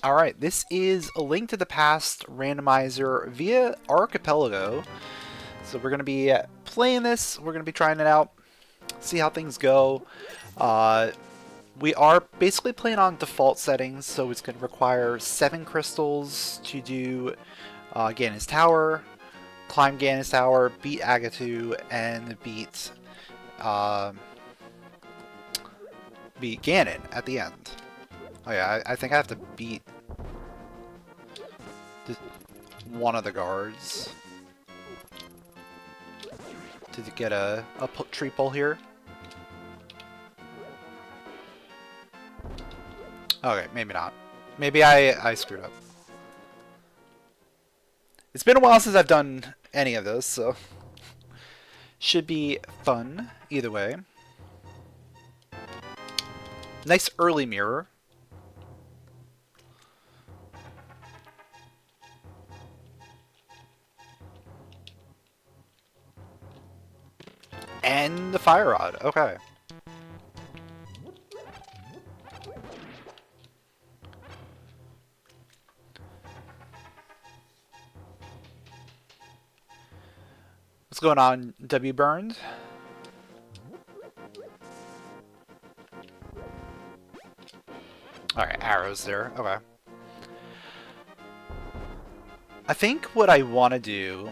Alright, this is A Link to the Past randomizer via Archipelago. So we're going to be playing this, we're going to be trying it out, see how things go. We are basically playing on default settings, so it's going to require 7 crystals to do Ganon's Tower, climb Ganon's Tower, beat Agatu, and uh, beat Ganon at the end. Oh yeah, I think I have to beat one of the guards to get a tree pull here. Okay, maybe not. Maybe I screwed up. It's been a while since I've done any of this, so should be fun either way. Nice early mirror. And the fire rod. Okay. What's going on, W Burned? Alright, arrows there. Okay. I think what I want to do...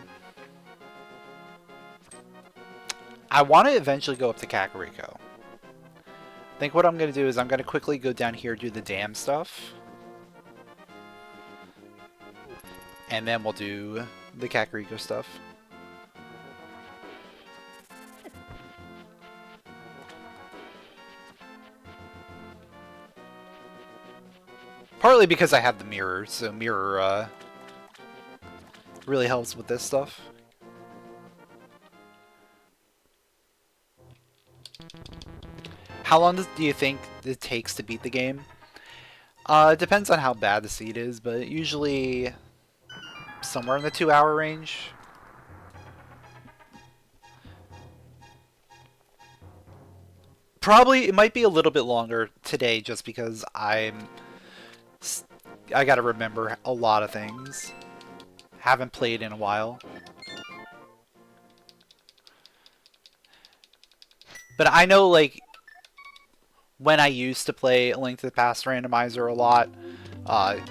I want to eventually go up to Kakariko. I think what I'm going to do is I'm going to quickly go down here, do the dam stuff. And then we'll do the Kakariko stuff. Partly because I have the mirror, so mirror really helps with this stuff. How long do you think it takes to beat the game? It depends on how bad the seed is, but usually somewhere in the 2-hour range. Probably, it might be a little bit longer today just because I gotta remember a lot of things. Haven't played in a while. But I know, like, when I used to play A Link to the Past randomizer a lot,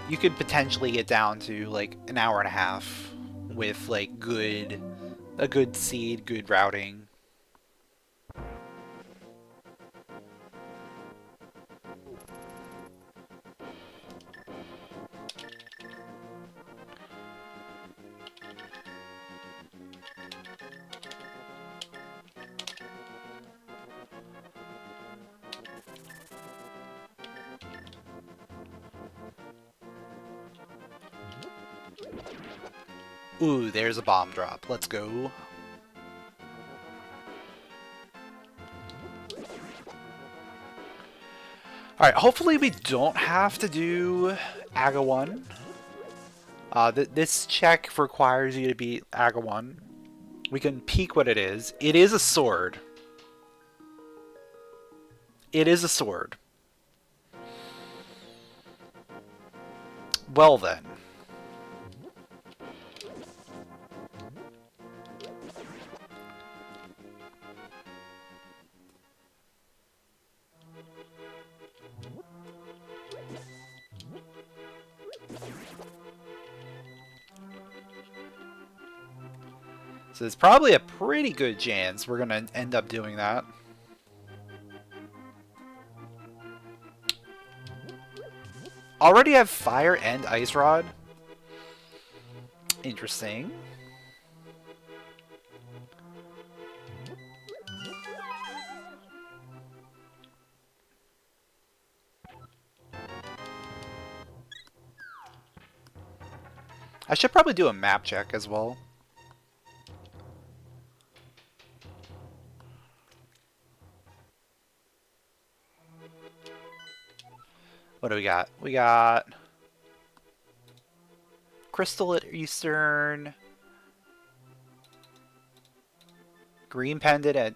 you could potentially get down to, like, an hour and a half with, like, a good seed, good routing. Ooh, there's a bomb drop. Let's go. Alright, hopefully we don't have to do Aga 1. This check requires you to beat Aga 1. We can peek what it is. It is a sword. It is a sword. Well then. So there's probably a pretty good chance we're going to end up doing that. Already have fire and ice rod. Interesting. I should probably do a map check as well. What do we got? We got Crystal at Eastern, Green Pendant at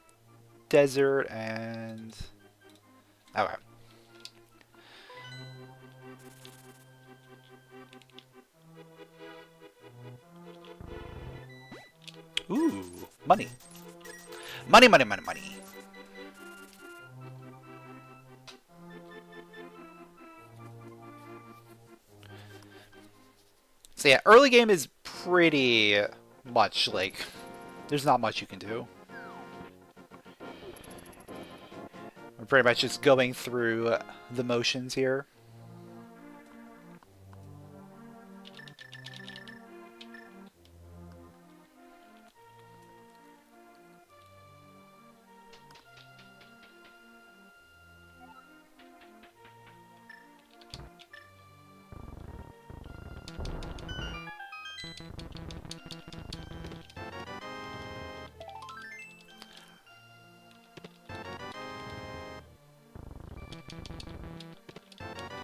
Desert, and... Okay. Ooh, money. Money, money, money, money. So yeah, early game is pretty much like, there's not much you can do. We're pretty much just going through the motions here.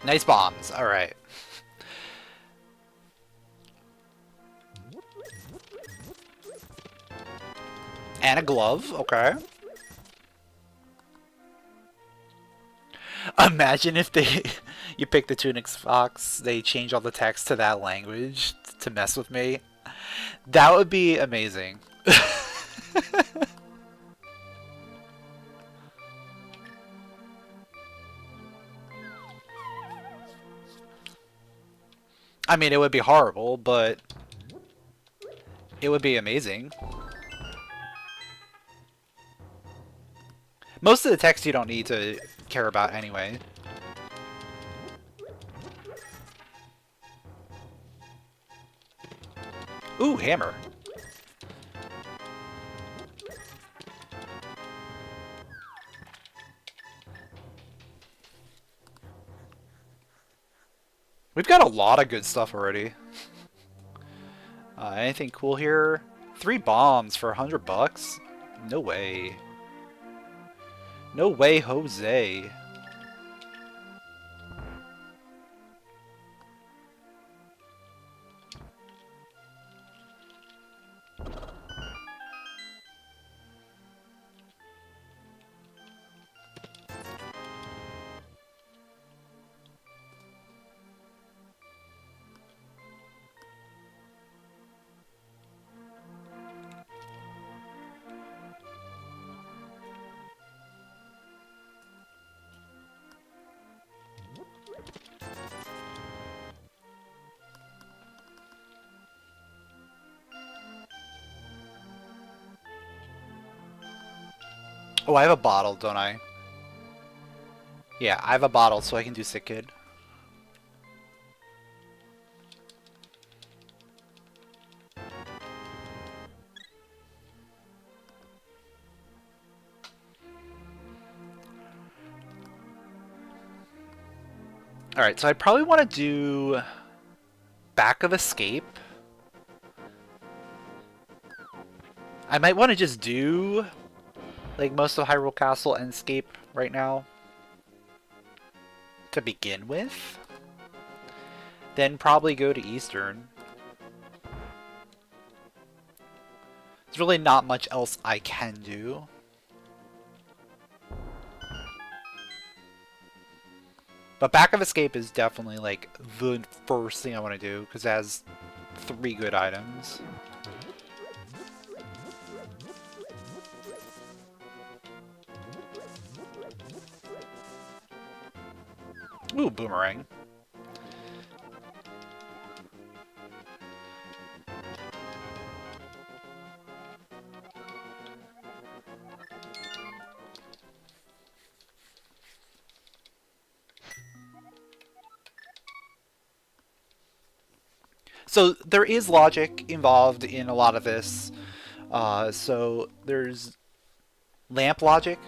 Nice bombs. All right. And a glove. Okay. Imagine if they you pick the Tunic Fox, they change all the text to that language to mess with me. That would be amazing. I mean, it would be horrible, but it would be amazing. Most of the text you don't need to care about anyway. Ooh, hammer. We've got a lot of good stuff already. Anything cool here? 3 bombs for $100? No way. No way, Jose. Oh, I have a bottle, don't I? Yeah, I have a bottle, so I can do Sick Kid. Alright, so I probably want to do Back of Escape. I might want to just do like most of Hyrule Castle and Escape right now to begin with. Then probably go to Eastern. There's really not much else I can do. But Back of Escape is definitely like the first thing I want to do because it has 3 good items. Ooh, boomerang. So there is logic involved in a lot of this. So there's lamp logic.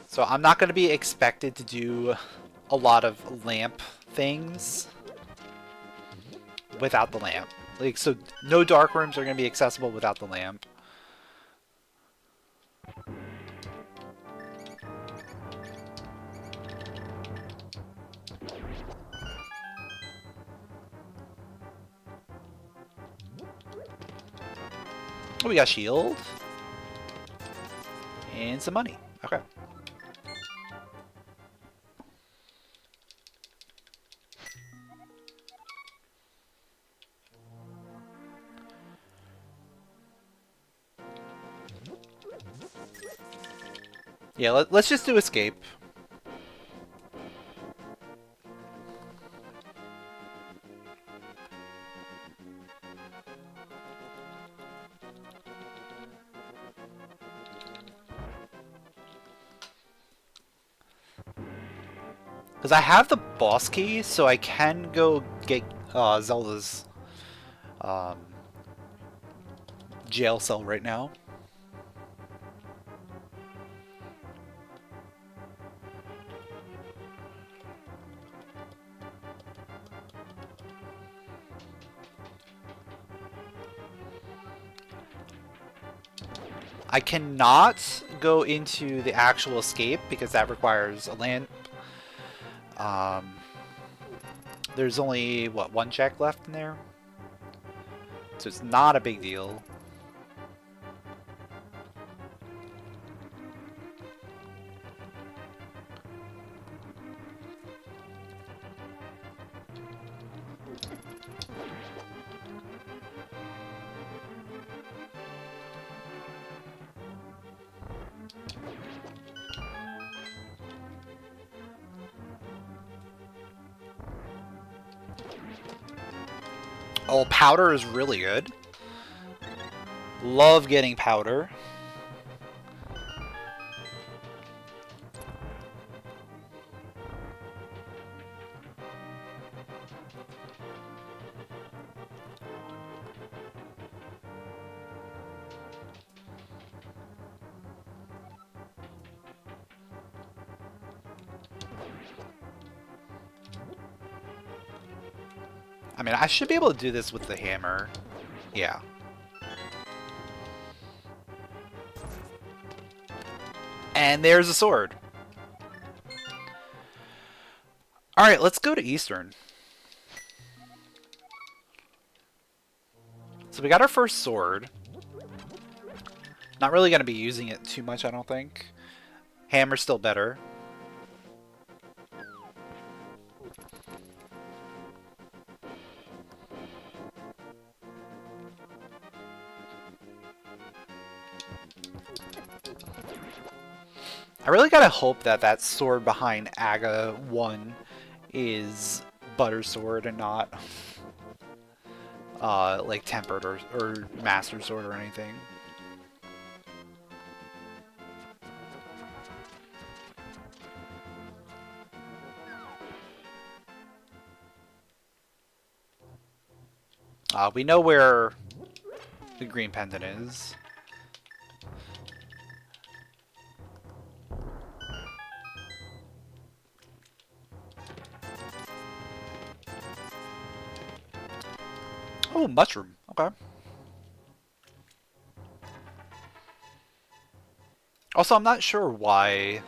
So I'm not going to be expected to do a lot of lamp things without the lamp. Like, so no dark rooms are going to be accessible without the lamp. Oh, we got shield. And some money. Okay. Yeah, let's just do escape. Because I have the boss key, so I can go get Zelda's um, jail cell right now. I cannot go into the actual escape because that requires a lamp. There's only, what, one check left in there? So it's not a big deal. Oh, powder is really good. Love getting powder. I mean, I should be able to do this with the hammer. Yeah. And there's a sword. Alright, let's go to Eastern. So we got our first sword. Not really going to be using it too much, I don't think. Hammer's still better. I really gotta hope that that sword behind Aga 1 is Butter Sword and not like Tempered or Master Sword or anything. We know where the green pendant is. Oh, mushroom. Okay. Also, I'm not sure why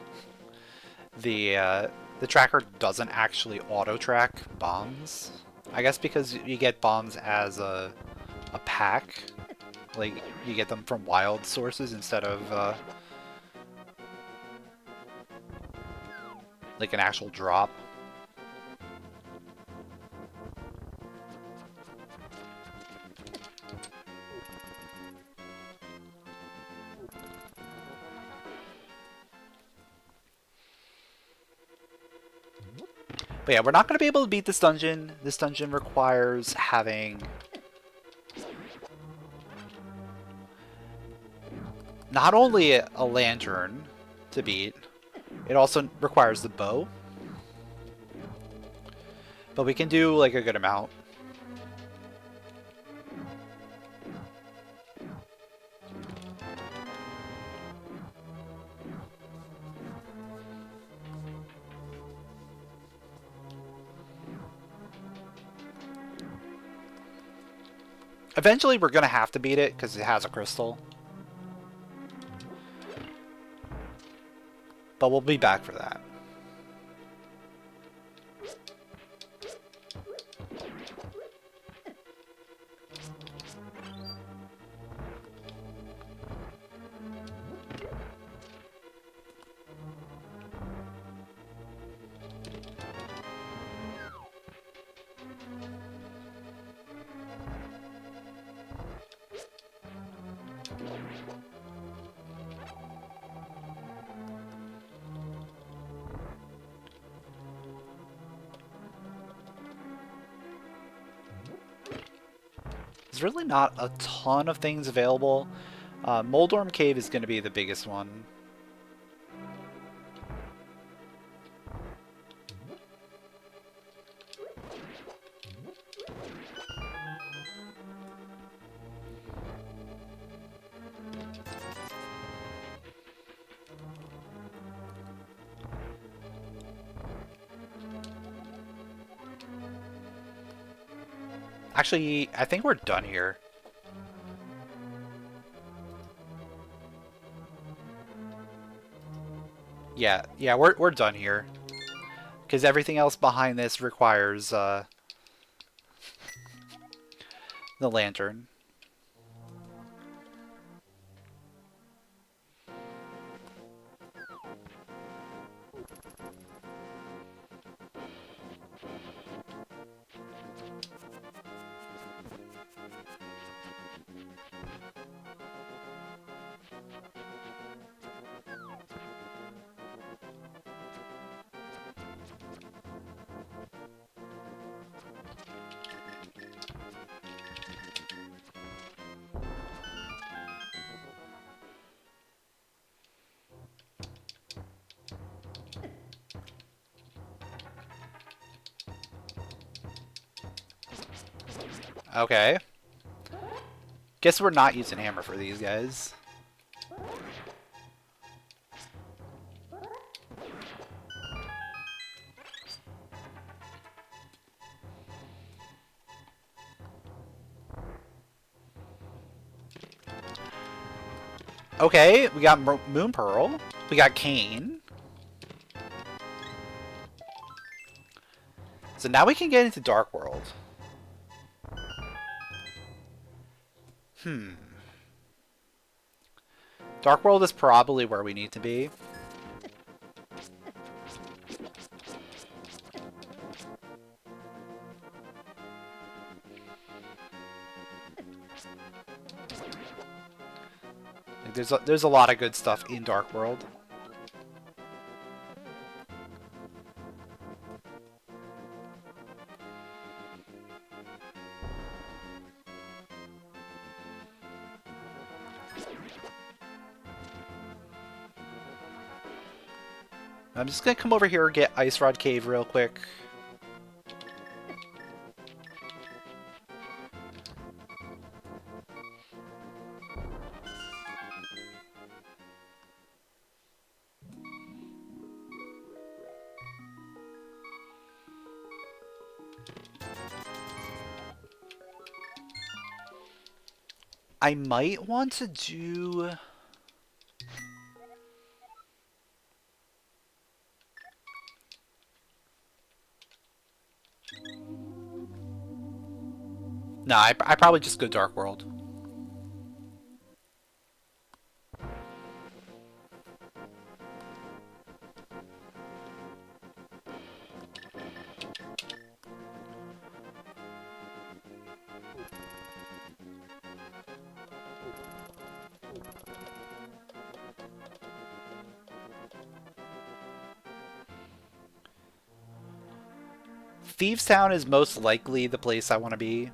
the tracker doesn't actually auto-track bombs. I guess because you get bombs as a pack. Like, you get them from wild sources instead of like an actual drop. But yeah, we're not going to be able to beat this dungeon. This dungeon requires having not only a lantern to beat, it also requires the bow. But we can do like a good amount. Eventually we're going to have to beat it because it has a crystal. But we'll be back for that. There's really not a ton of things available. Moldorm Cave is going to be the biggest one. Actually, I think we're done here. Yeah, we're done here. Because everything else behind this requires the lantern. Okay. Guess we're not using hammer for these guys. Okay, we got Moon Pearl. We got Cane. So now we can get into Dark World. Dark World is probably where we need to be. Like, there's a lot of good stuff in Dark World. I'm just gonna come over here and get Ice Rod Cave real quick. I might want to do... No, I probably just go Dark World. Thieves Town is most likely the place I want to be.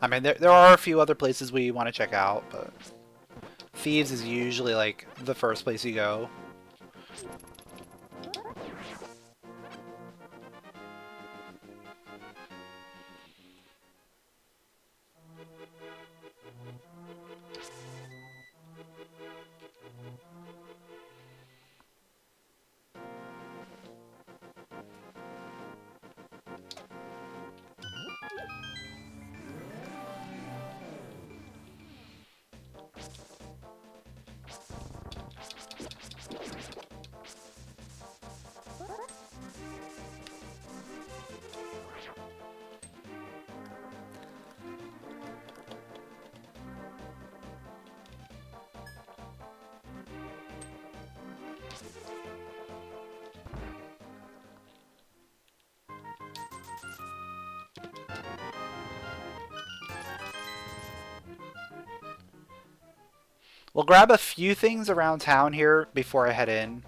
I mean, there are a few other places we want to check out, but Thieves is usually like the first place you go. We'll grab a few things around town here before I head in.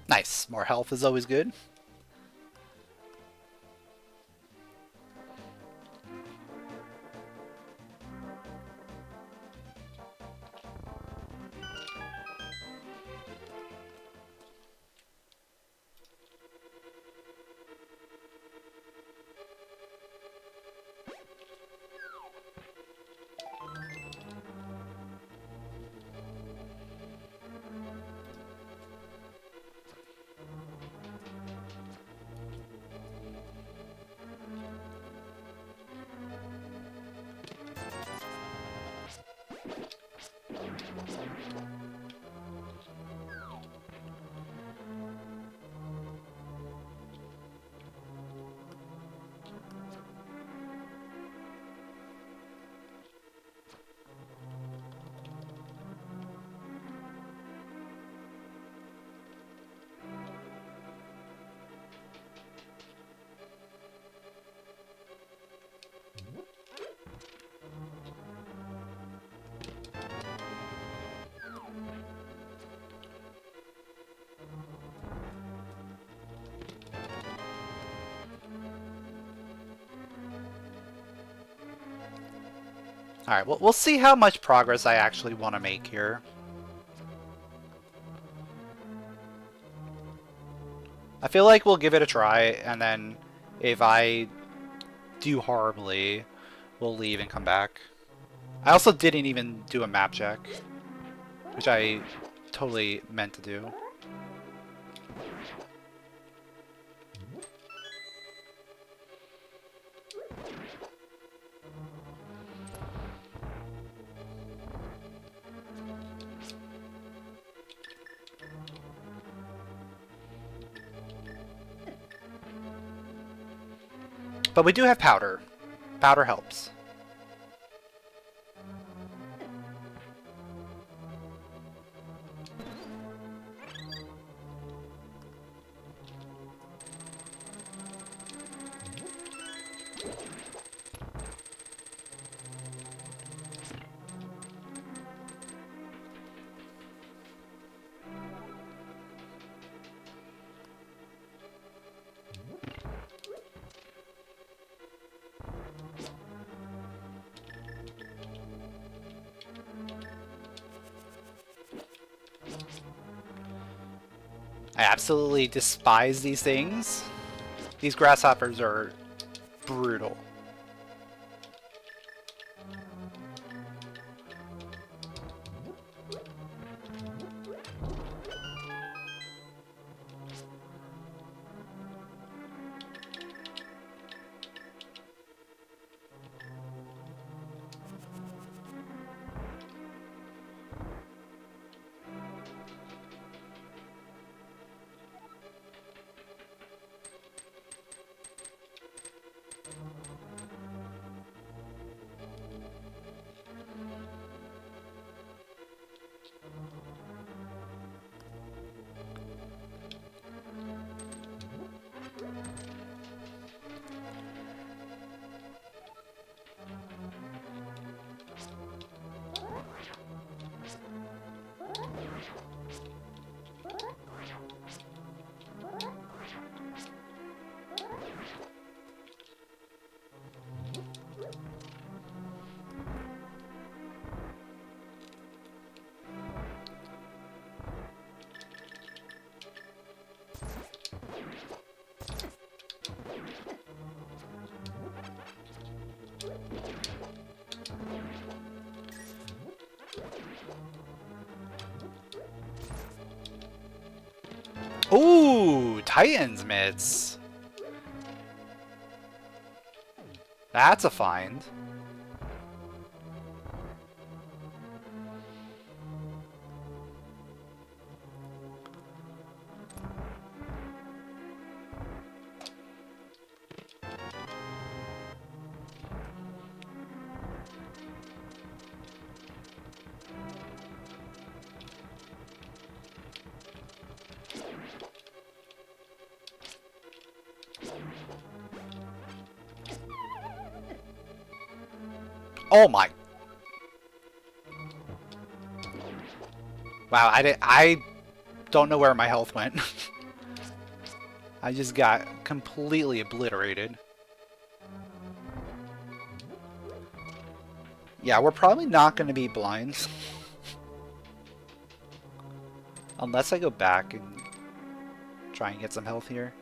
Nice. More health is always good. Alright, well, we'll see how much progress I actually want to make here. I feel like we'll give it a try, and then if I do horribly, we'll leave and come back. I also didn't even do a map check, which I totally meant to do. But we do have powder. Powder helps. I absolutely despise these things. These grasshoppers are brutal. Ooh, Titan's mitts. That's a find. Oh my. Wow, I don't know where my health went. I just got completely obliterated. Yeah, we're probably not going to be blind. Unless I go back and try and get some health here.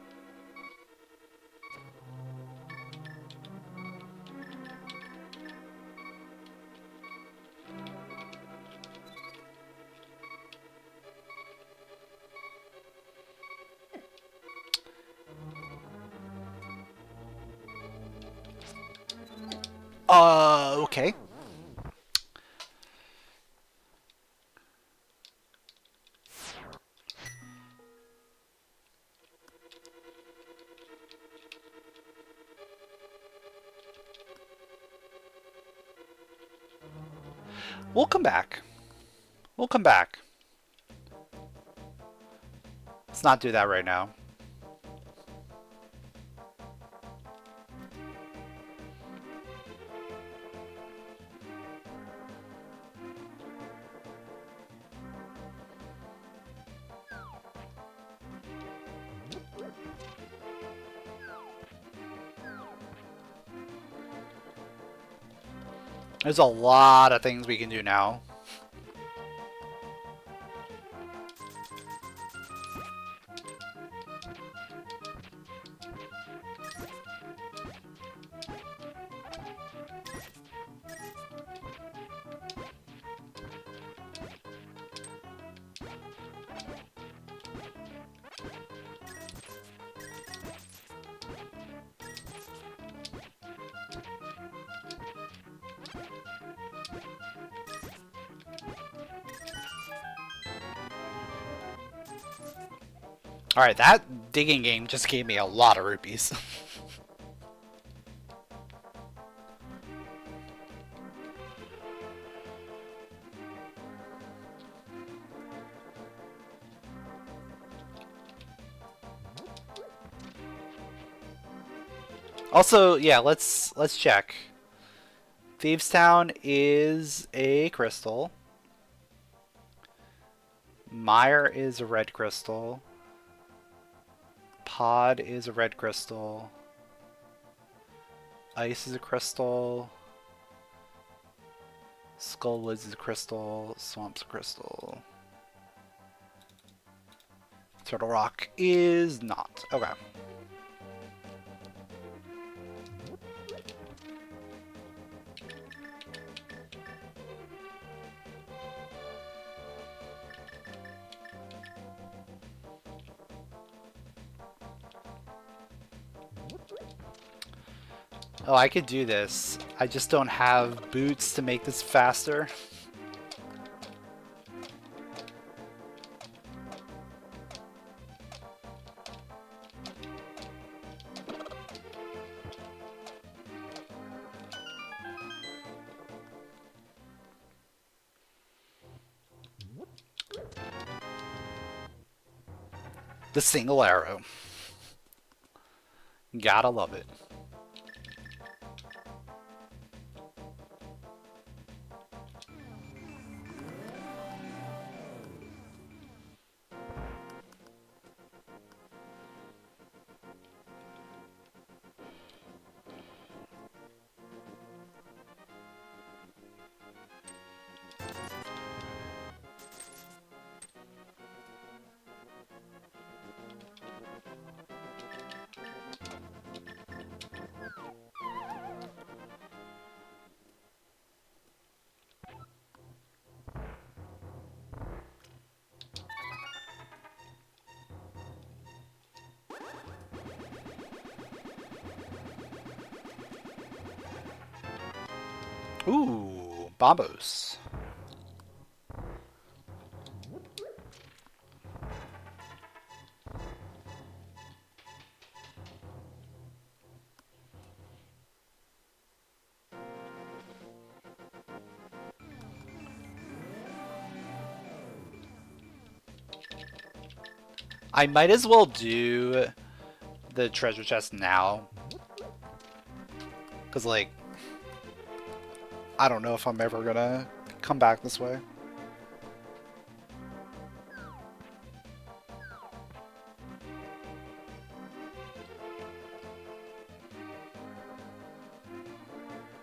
Okay. We'll come back. We'll come back. Let's not do that right now. There's a lot of things we can do now. Alright, that digging game just gave me a lot of rupees. Also, yeah, let's check. Thieves Town is a crystal. Mire is a red crystal. Pod is a red crystal. Ice is a crystal. Skullwoods is a crystal. Swamp's a crystal. Turtle Rock is not. Okay. Oh, I could do this. I just don't have boots to make this faster. The single arrow. Gotta love it. Ooh, bombos. I might as well do the treasure chest now. Because, like, I don't know if I'm ever gonna come back this way.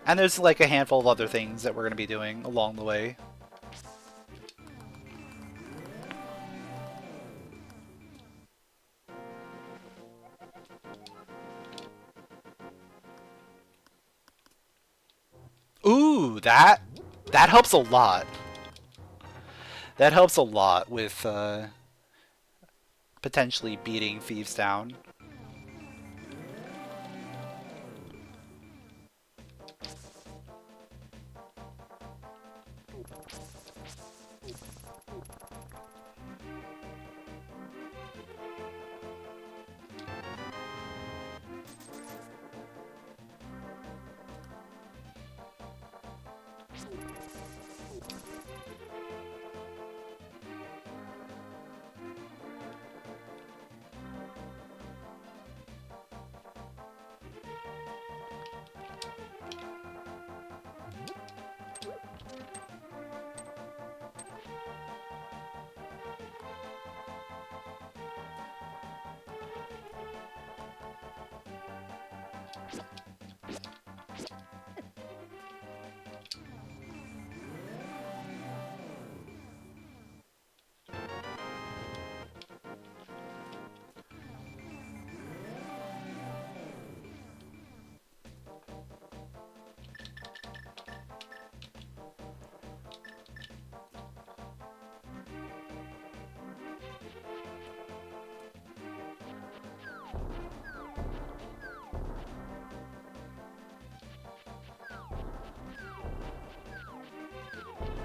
And there's like a handful of other things that we're gonna be doing along the way. Ooh, that helps a lot. That helps a lot with potentially beating thieves down.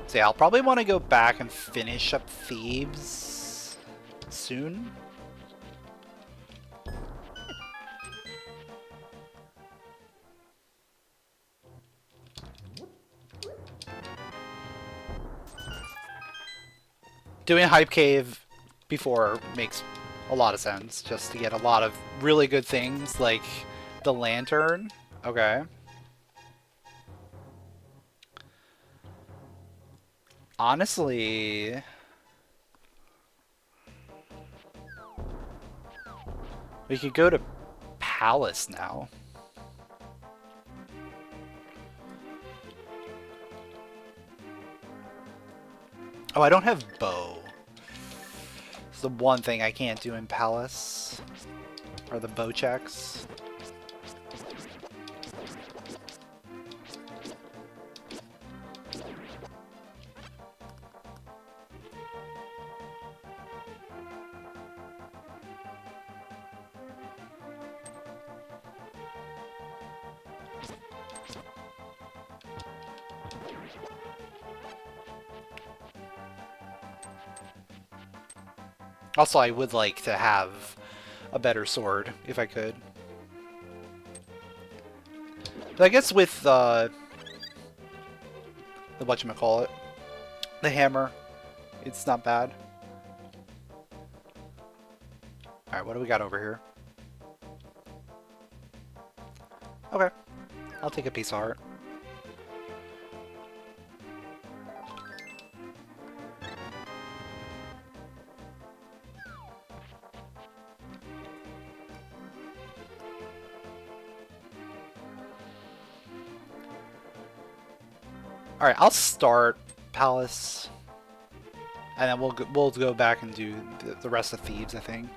So yeah, I'll probably want to go back and finish up Thebes soon. Doing Hype Cave before makes a lot of sense, just to get a lot of really good things like the lantern. Okay. Honestly, we could go to Palace now. Oh, I don't have bow. It's the one thing I can't do in Palace. Are the bow checks. Also, I would like to have a better sword, if I could. But I guess with the whatchamacallit, the hammer, it's not bad. Alright, what do we got over here? Okay, I'll take a piece of heart. Alright, I'll start Palace. And then we'll go back and do the rest of Thebes, I think.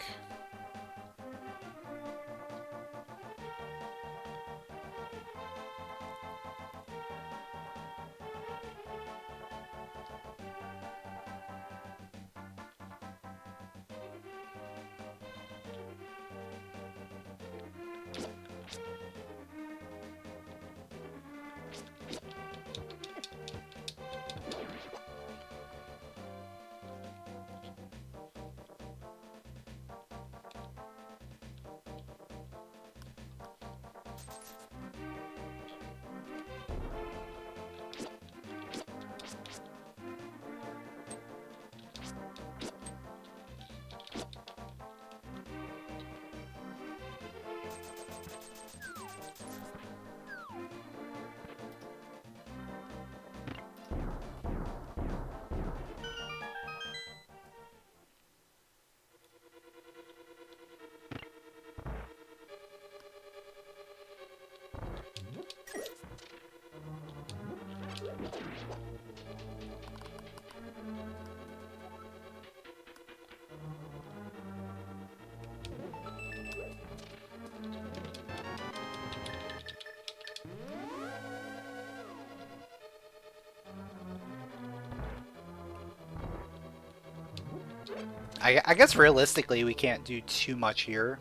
I guess realistically we can't do too much here.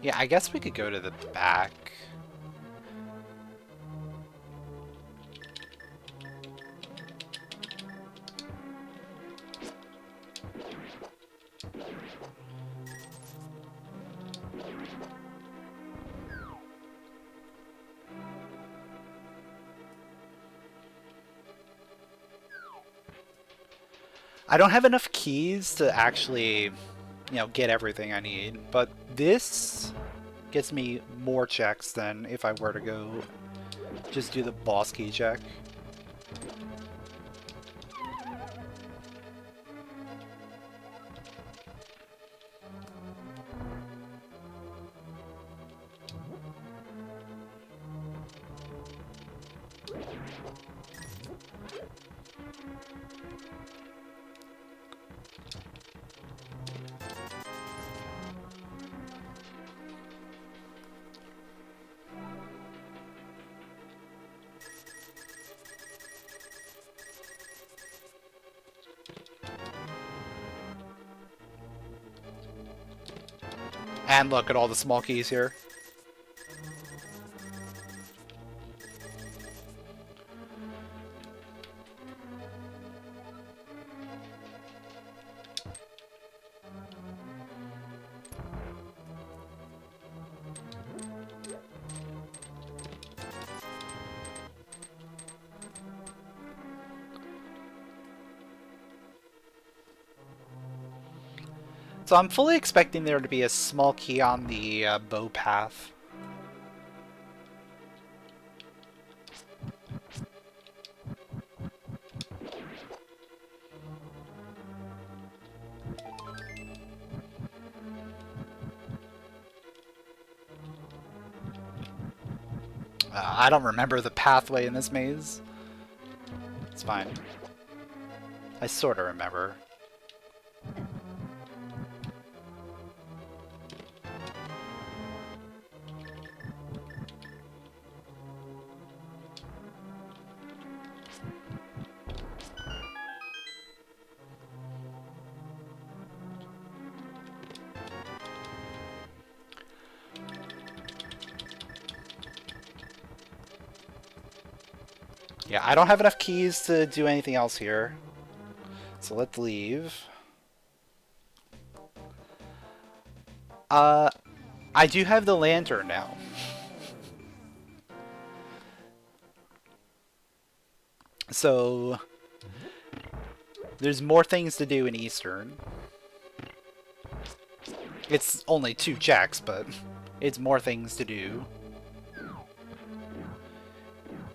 Yeah, I guess we could go to the back. I don't have enough keys to actually, get everything I need, but this gets me more checks than if I were to go just do the boss key check. And look at all the small keys here. So I'm fully expecting there to be a small key on the bow path. I don't remember the pathway in this maze. It's fine. I sort of remember. Yeah, I don't have enough keys to do anything else here. So let's leave. I do have the lantern now. So there's more things to do in Eastern. It's only 2 checks, but it's more things to do.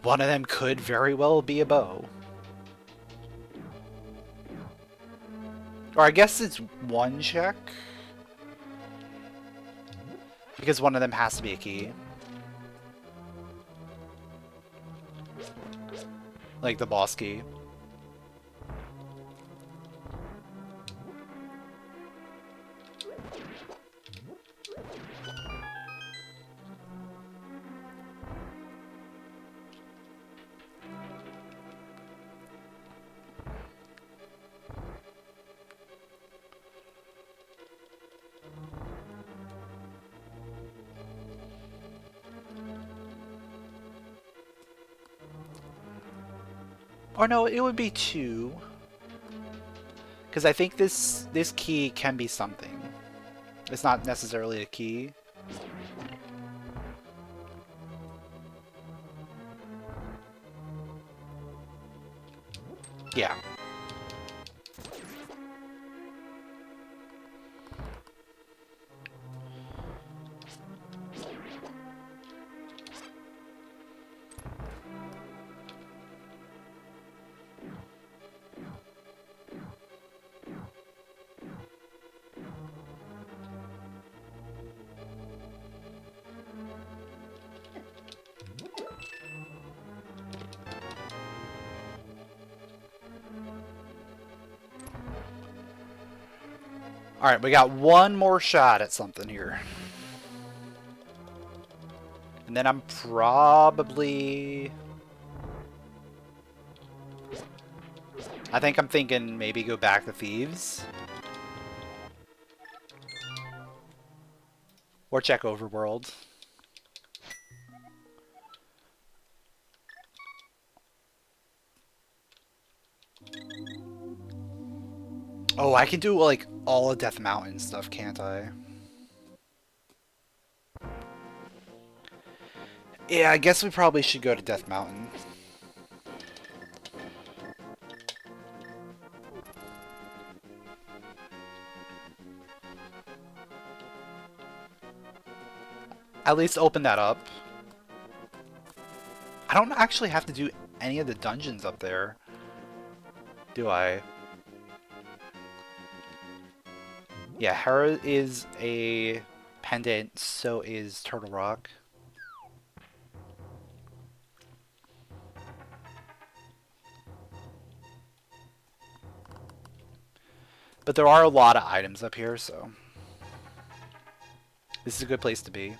One of them could very well be a bow. Or I guess it's 1 check. Because one of them has to be a key. Like the boss key. Or no, it would be 2. Because I think this key can be something. It's not necessarily a key. Yeah. Alright, we got one more shot at something here. And then I'm probably... I think I'm thinking maybe go back to Thieves. Or check Overworld. Oh, I can do like all of Death Mountain stuff, can't I? Yeah, I guess we probably should go to Death Mountain. At least open that up. I don't actually have to do any of the dungeons up there, do I? Yeah, Hera is a pendant, so is Turtle Rock. But there are a lot of items up here, so this is a good place to be.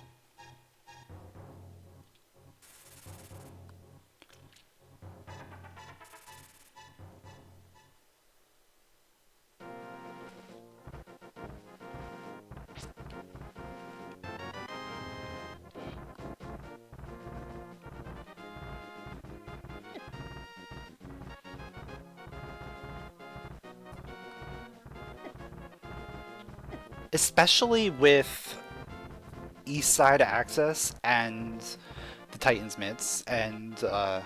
Especially with east side access and the Titan's Mitts and the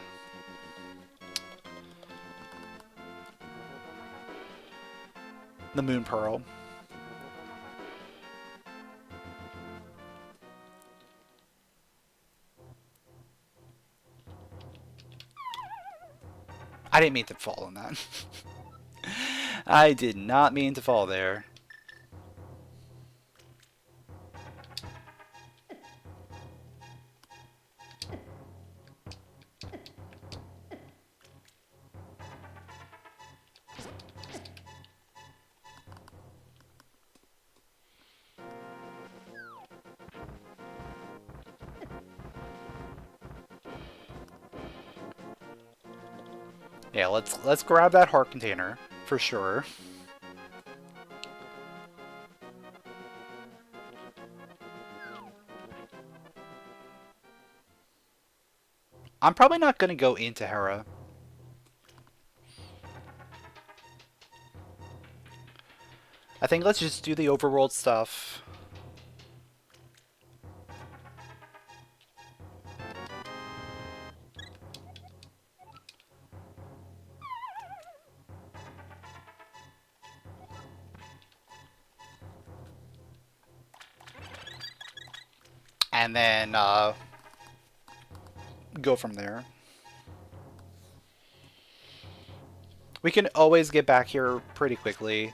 Moon Pearl. I didn't mean to fall on that. I did not mean to fall there. Yeah, let's grab that heart container for sure. I'm probably not gonna go into Hera. I think let's just do the overworld stuff. And then go from there. We can always get back here pretty quickly.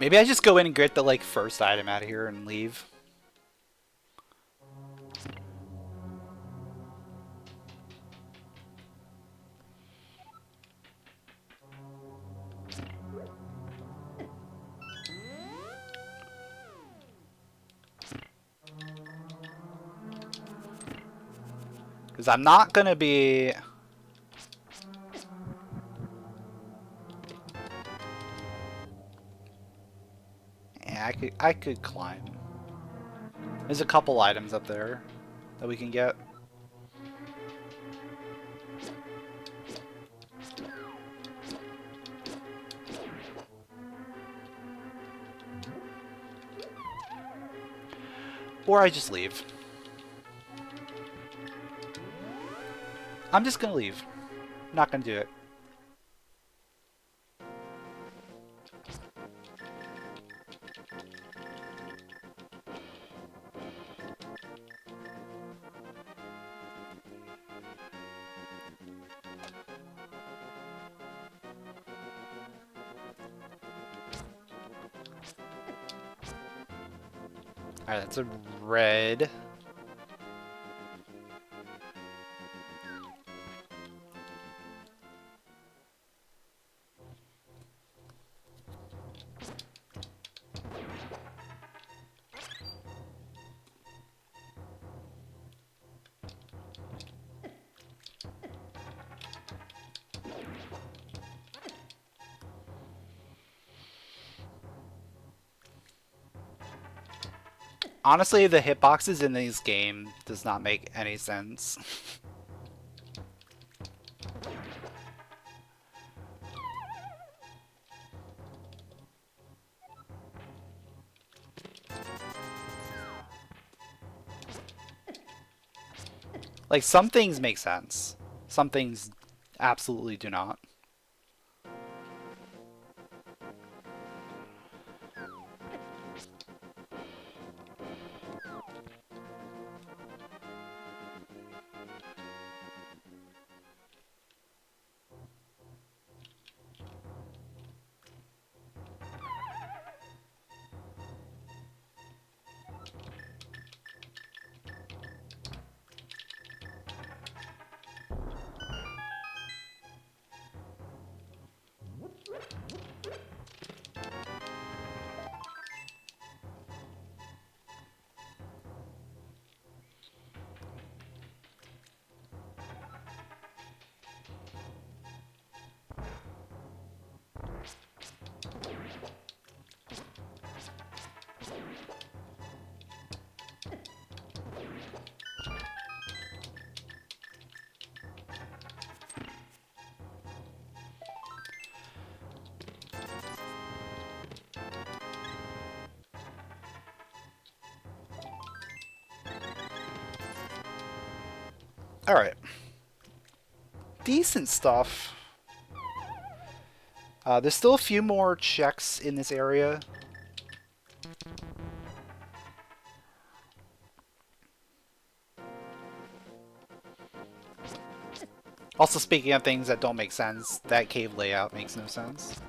Maybe I just go in and get the like first item out of here and leave. Because I'm not gonna be... Yeah, I could climb. There's a couple items up there that we can get. Or I just leave. I'm just gonna leave. Not gonna do it. Alright, that's a red. Honestly, the hitboxes in this game does not make any sense. Like, some things make sense. Some things absolutely do not. Alright. Decent stuff. There's still a few more checks in this area. Also, speaking of things that don't make sense, that cave layout makes no sense.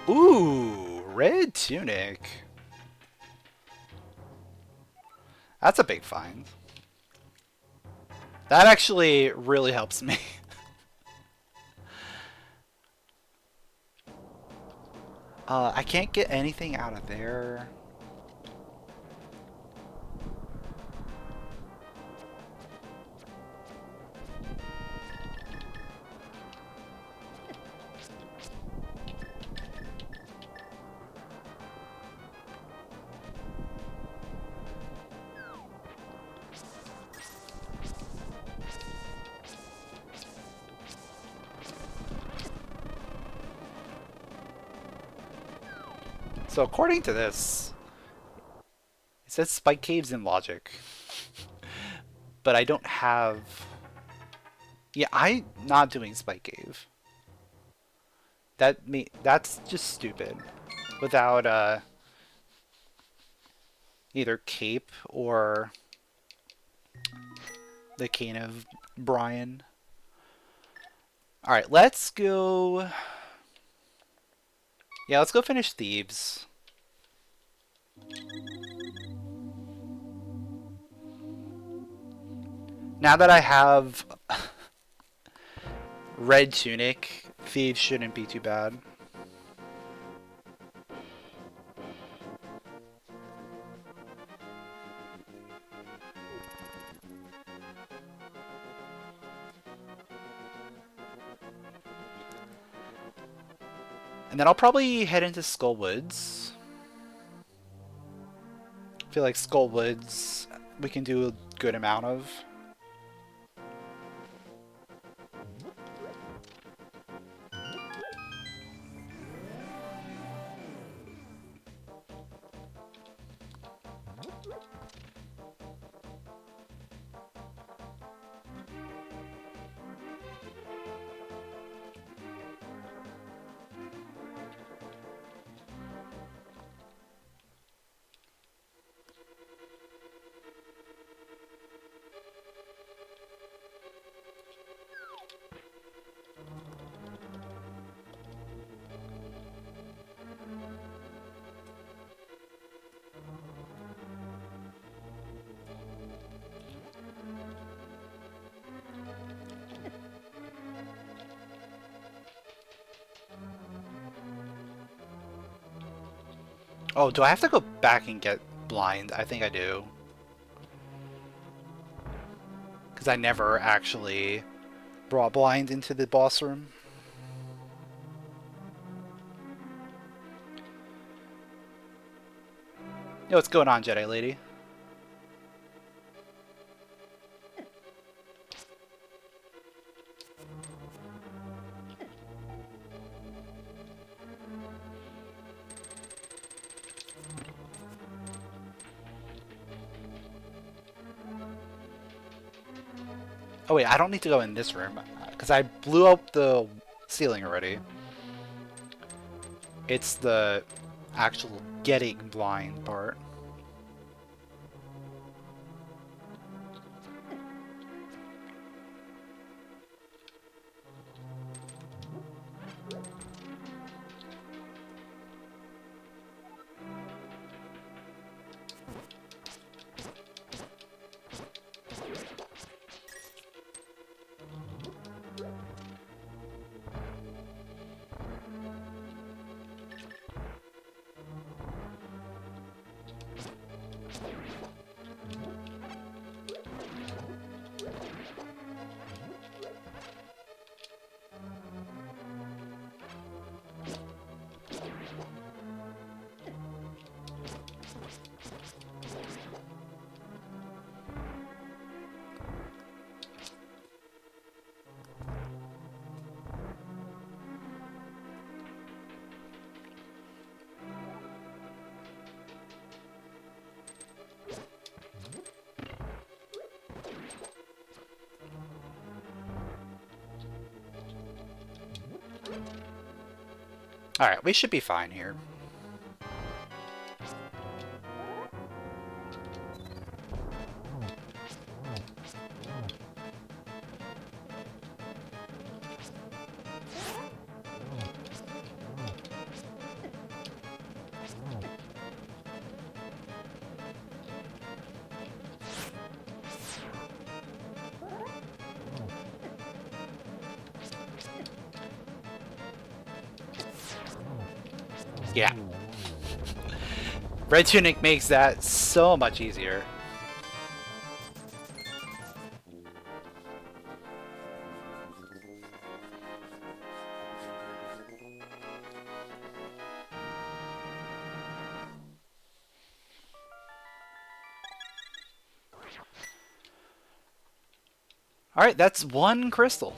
Ooh, red tunic. That's a big find. That actually really helps me. I can't get anything out of there. So according to this, it says spike caves in logic. But I don't have... Yeah, I'm not doing spike cave. That's just stupid. Without either cape or the cane of Brian. Alright, let's go... Yeah, let's go finish Thebes. Now that I have red tunic, thieves shouldn't be too bad. And then I'll probably head into Skullwoods. I feel like Skullwoods we can do a good amount of. Oh, do I have to go back and get blind? I think I do. Because I never actually brought blind into the boss room. Yo, what's going on, Jedi lady? Oh wait, I don't need to go in this room, because I blew up the ceiling already. It's the actual getting blind part. Alright, we should be fine here. Yeah. Red Tunic makes that so much easier. Alright, that's one crystal.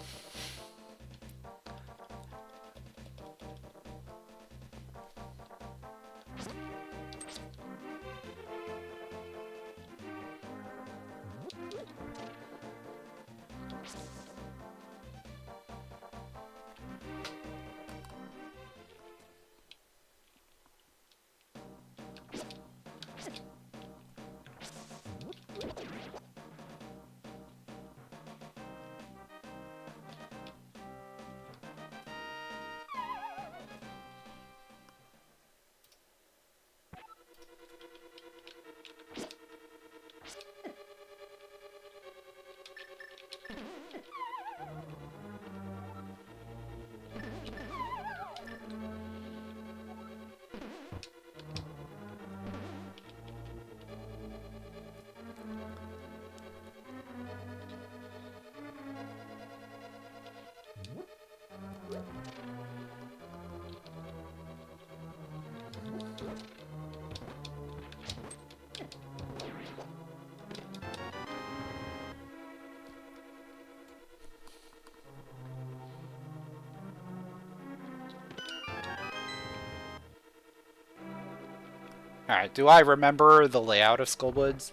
Alright, do I remember the layout of Skullwoods?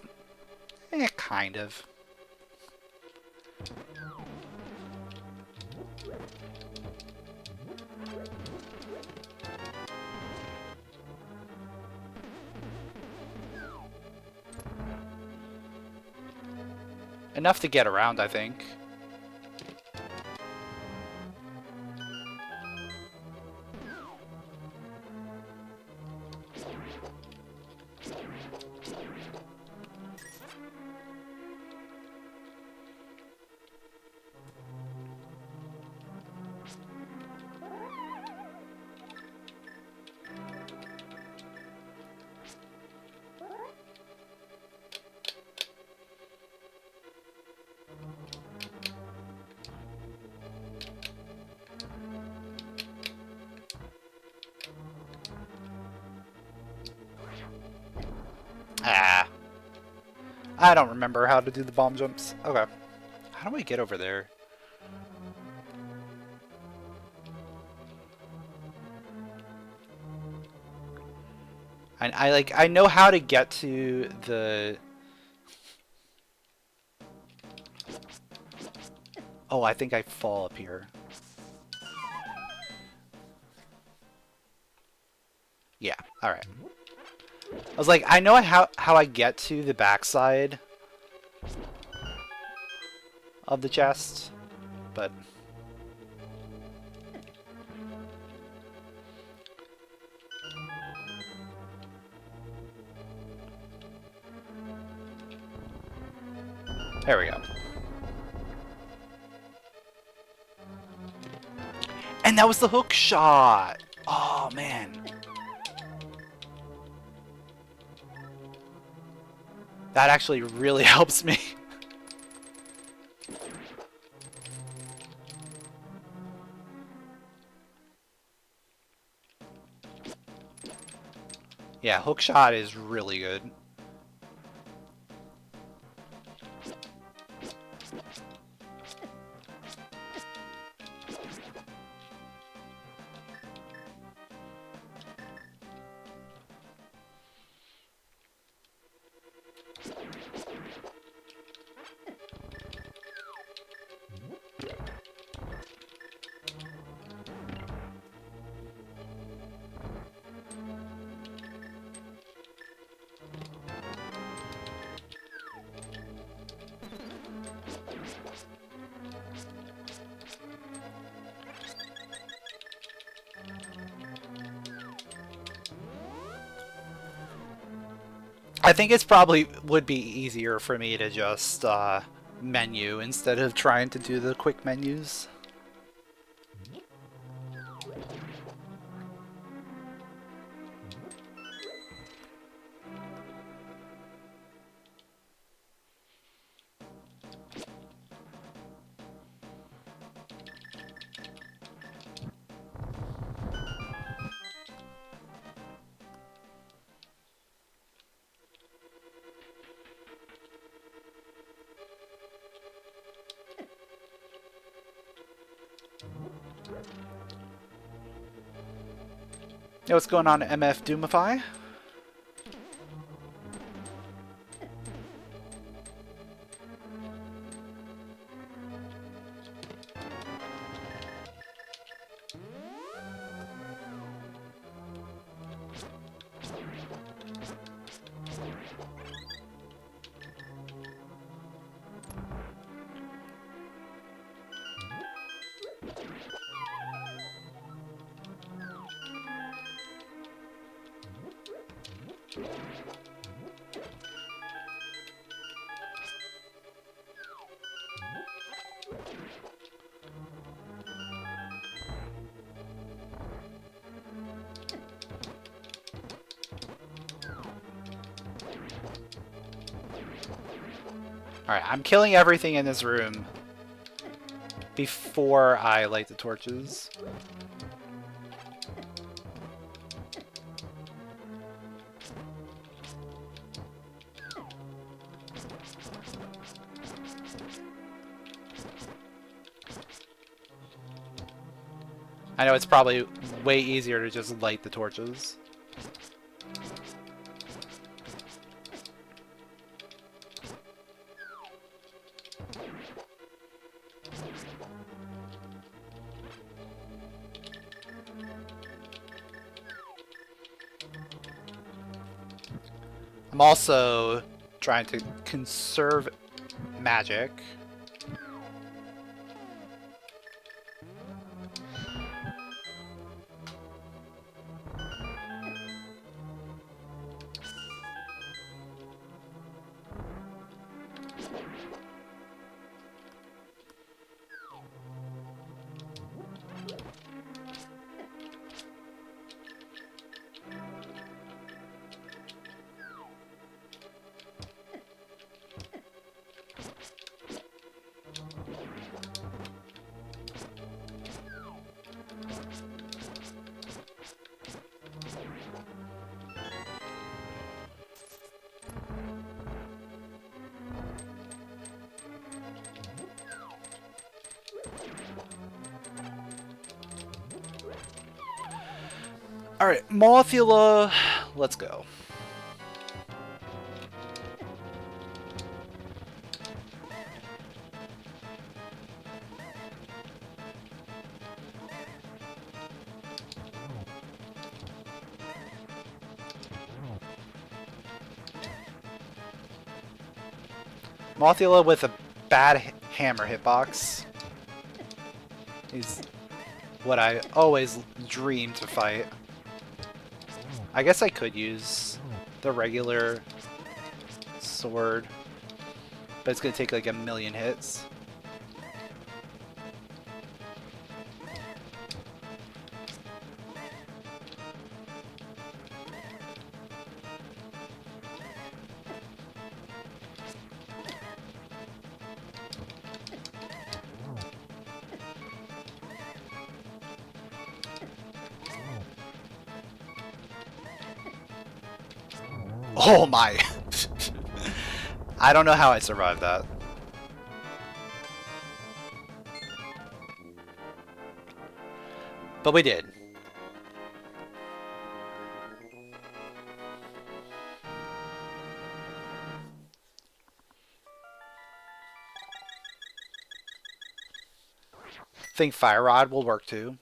Kind of. Enough to get around, I think. Ah. I don't remember how to do the bomb jumps. Okay. How do we get over there? I know how to get to the... Oh, I think I fall up here. Yeah, alright. I was like, I know how I get to the backside of the chest, but... There we go. And that was the hook shot! Oh, man. That actually really helps me. Yeah, hook shot is really good. I think it's probably would be easier for me to just menu instead of trying to do the quick menus. Hey, what's going on, MF Doomify? Alright, I'm killing everything in this room before I light the torches. I know it's probably way easier to just light the torches. I'm also trying to conserve magic. Alright, Mothula, let's go. Mothula with a bad hammer hitbox. He's what I always dream to fight. I guess I could use the regular sword, but it's gonna take like a million hits. Oh my! I don't know how I survived that. But we did. Think Fire Rod will work too.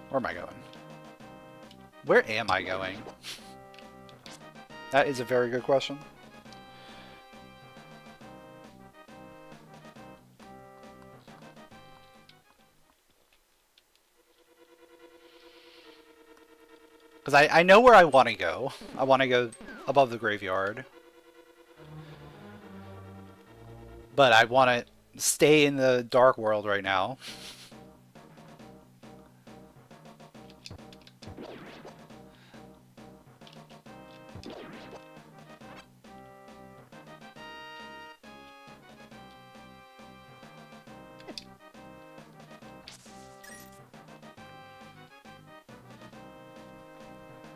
Where am I going? Where am I going? That is a very good question. Because I know where I want to go. I want to go above the graveyard. But I want to stay in the dark world right now.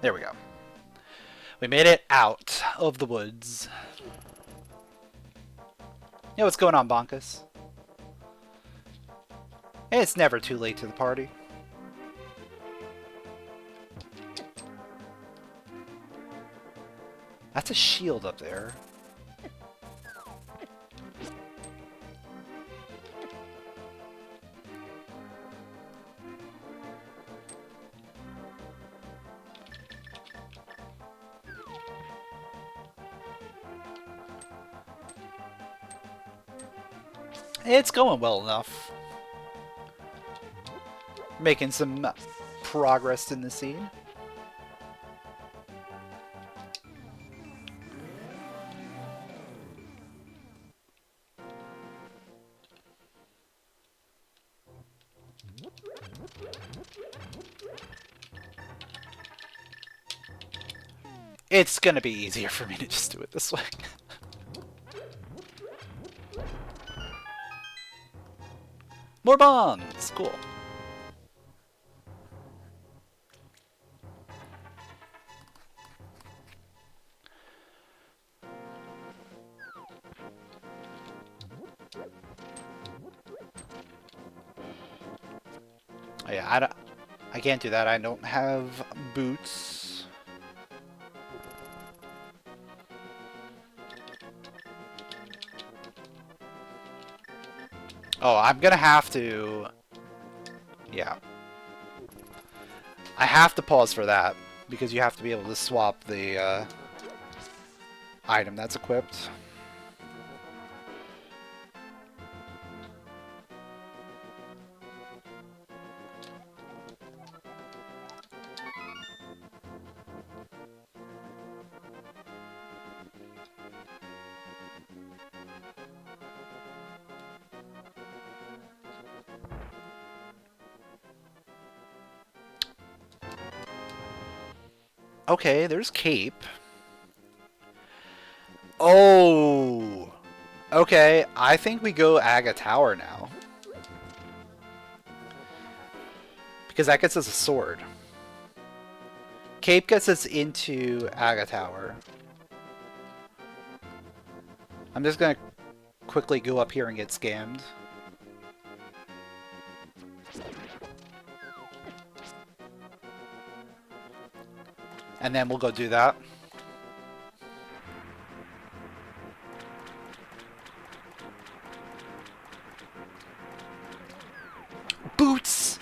There we go. We made it out of the woods. Yeah, what's going on, Bonkus? It's never too late to the party. That's a shield up there. It's going well enough. Making some progress in the scene. It's gonna be easier for me to just do it this way. More bombs! Cool. Oh, yeah, I can't do that. I don't have boots. Oh, I'm gonna have to... Yeah. I have to pause for that, because you have to be able to swap the item that's equipped. Okay, there's Cape. Oh! Okay, I think we go Aga Tower now. Because that gets us a sword. Cape gets us into Aga Tower. I'm just gonna quickly go up here and get scammed. And then we'll go do that. Boots!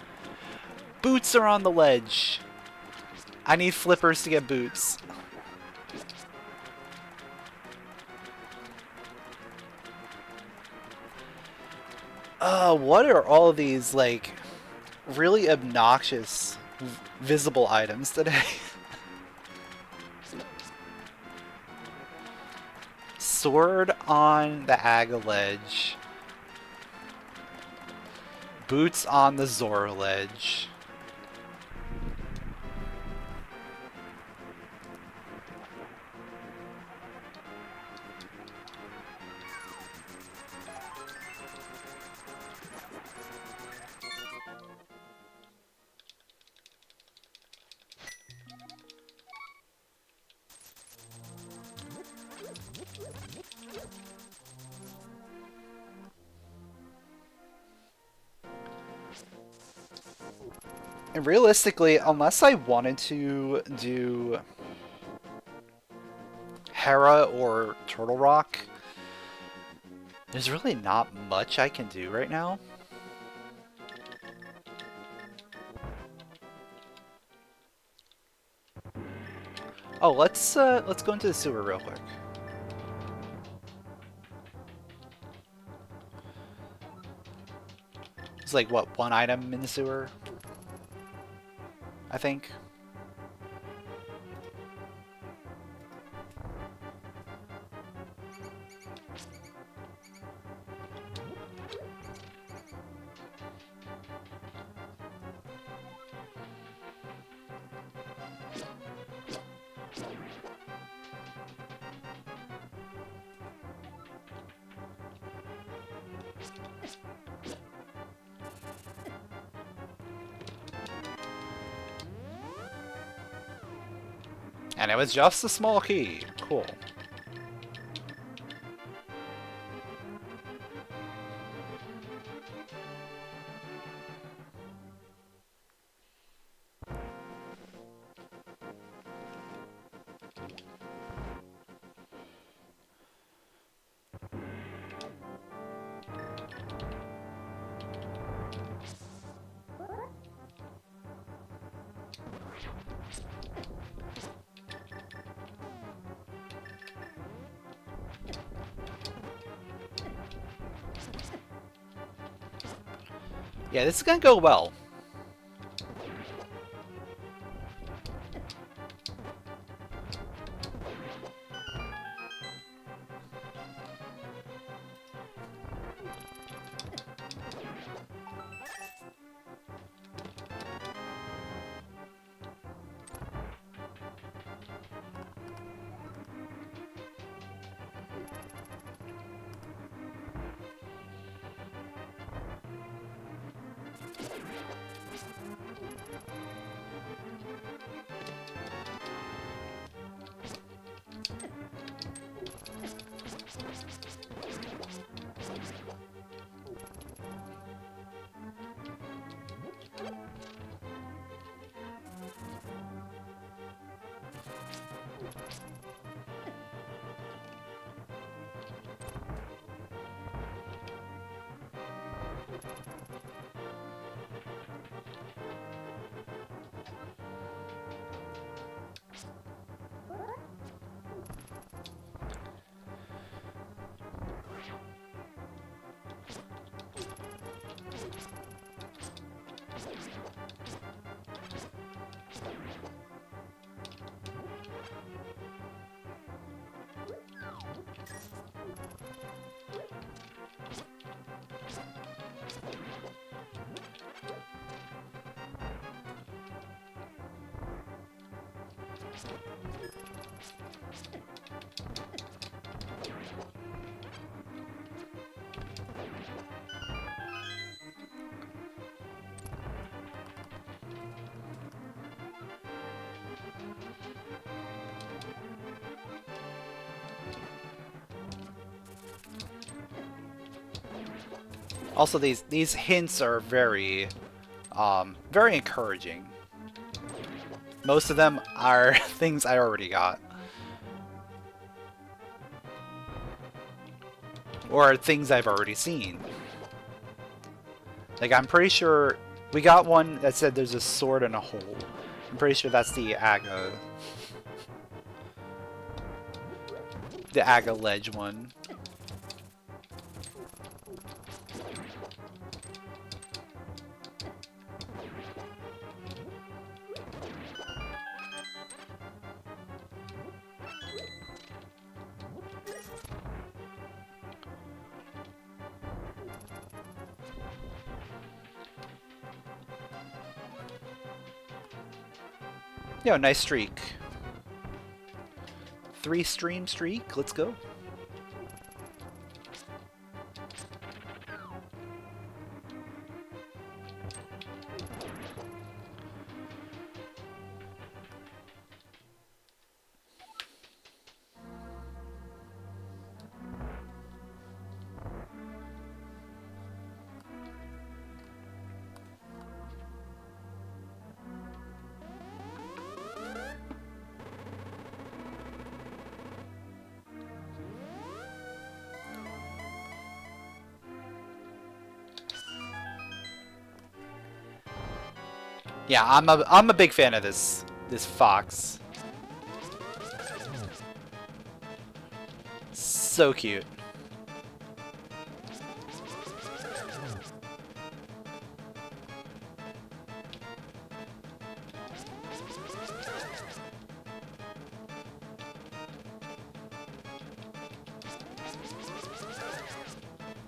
Boots are on the ledge. I need flippers to get boots. What are all of these, like, really obnoxious visible items today? Sword on the Aga ledge. Boots on the Zora ledge. And realistically, unless I wanted to do Hera or Turtle Rock, there's really not much I can do right now. Oh, let's go into the sewer real quick. It's like what, one item in the sewer? I think. And it was just a small key. Cool. Yeah, this is gonna go well. Also, these hints are very, very encouraging. Most of them are things I already got. Or things I've already seen. Like, I'm pretty sure we got one that said there's a sword in a hole. I'm pretty sure that's the Aga ledge one. Yo, nice streak. 3-stream streak, let's go. Yeah, I'm a big fan of this fox. So cute.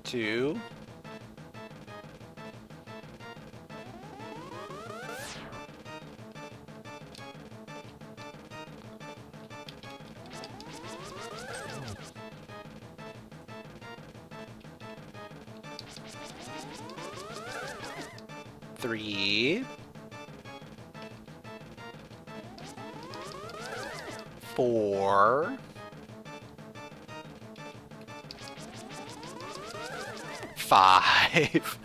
Two. Three. 4. 5.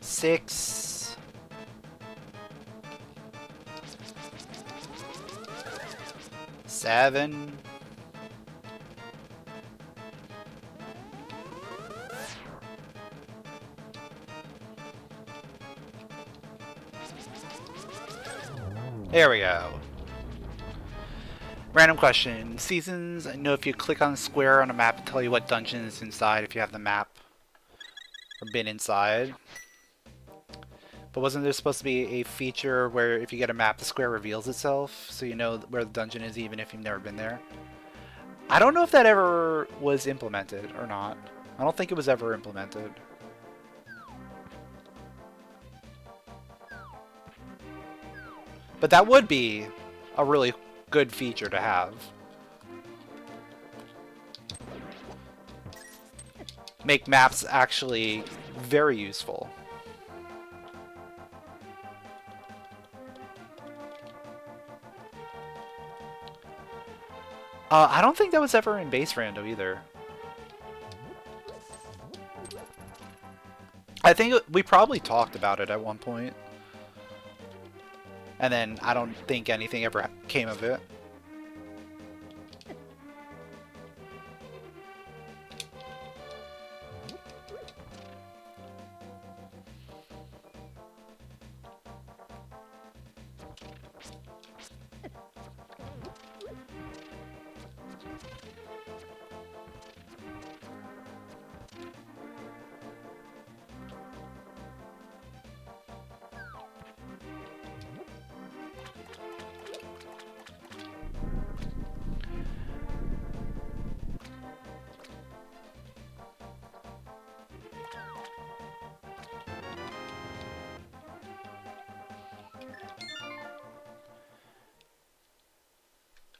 6. 7. 8. There we go. Random question. Seasons, I know if you click on the square on a map, it'll tell you what dungeon is inside if you have the map or been inside. But wasn't there supposed to be a feature where if you get a map, the square reveals itself, so you know where the dungeon is even if you've never been there? I don't know if that ever was implemented or not. I don't think it was ever implemented. But that would be a really good feature to have. Make maps actually very useful. I don't think that was ever in base rando either. I think we probably talked about it at one point. And then I don't think anything ever came of it.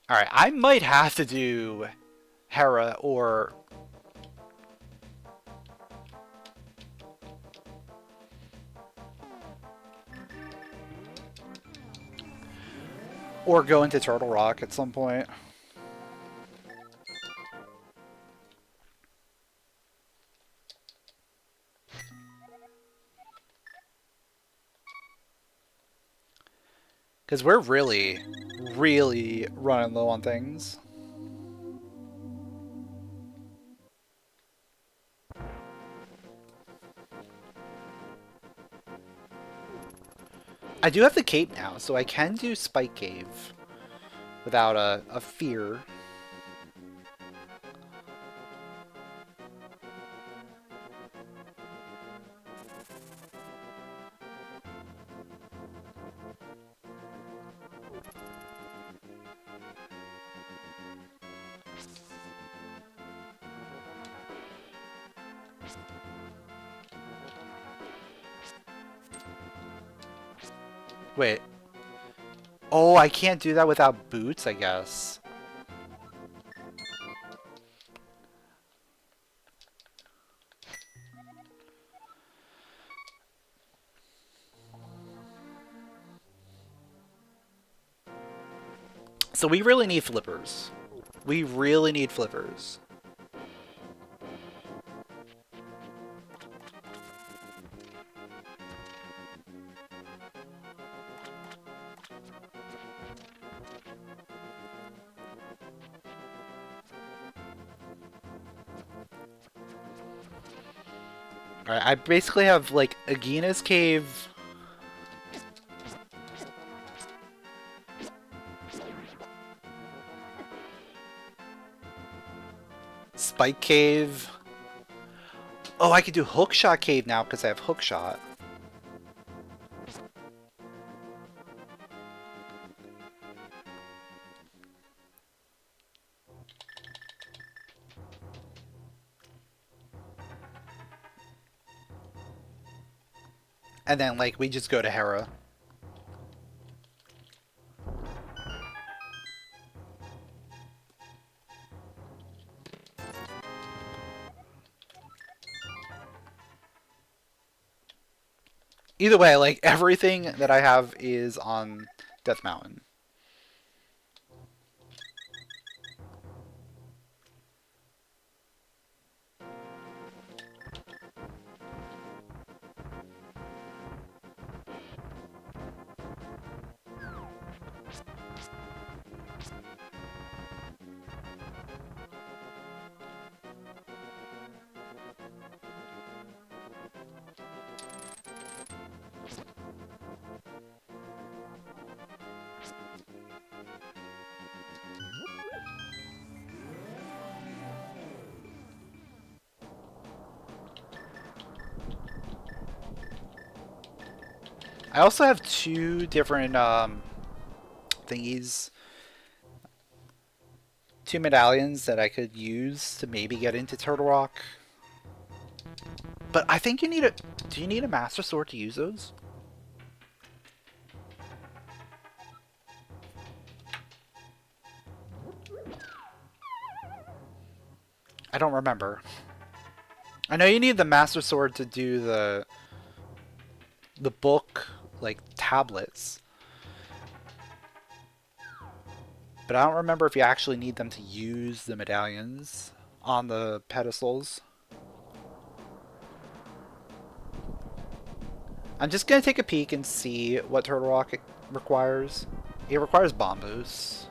Alright, I might have to do Hera or go into Turtle Rock at some point. Because we're really, really running low on things. I do have the cape now, so I can do Spike Cave without a fear. Wait. Oh, I can't do that without boots, I guess. So we really need flippers. We really need flippers. Alright, I basically have, like, Agina's Cave. Spike Cave. Oh, I could do Hookshot Cave now because I have Hookshot. And then, like, we just go to Hera. Either way, like, everything that I have is on Death Mountain. I also have two different thingies. Two medallions that I could use to maybe get into Turtle Rock. But I think you need a... Do you need a Master Sword to use those? I don't remember. I know you need the Master Sword to do the book, like, tablets. But I don't remember if you actually need them to use the medallions on the pedestals. I'm just going to take a peek and see what Turtle Rock requires. It requires bomb boosts.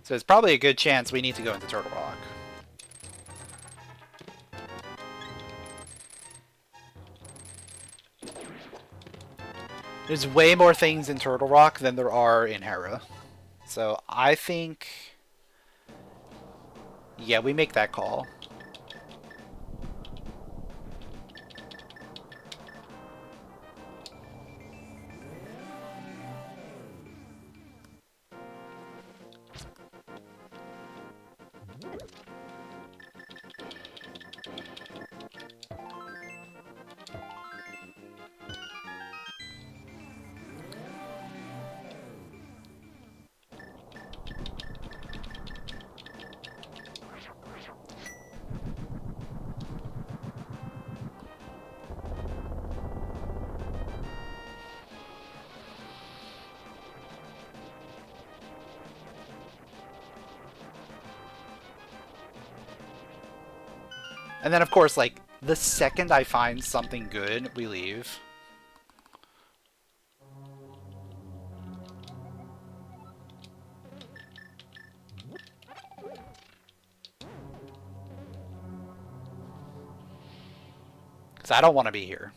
So it's probably a good chance we need to go into Turtle Rock. There's way more things in Turtle Rock than there are in Hera. So I think... yeah, we make that call. And then, of course, like, the second I find something good, we leave. Because I don't want to be here.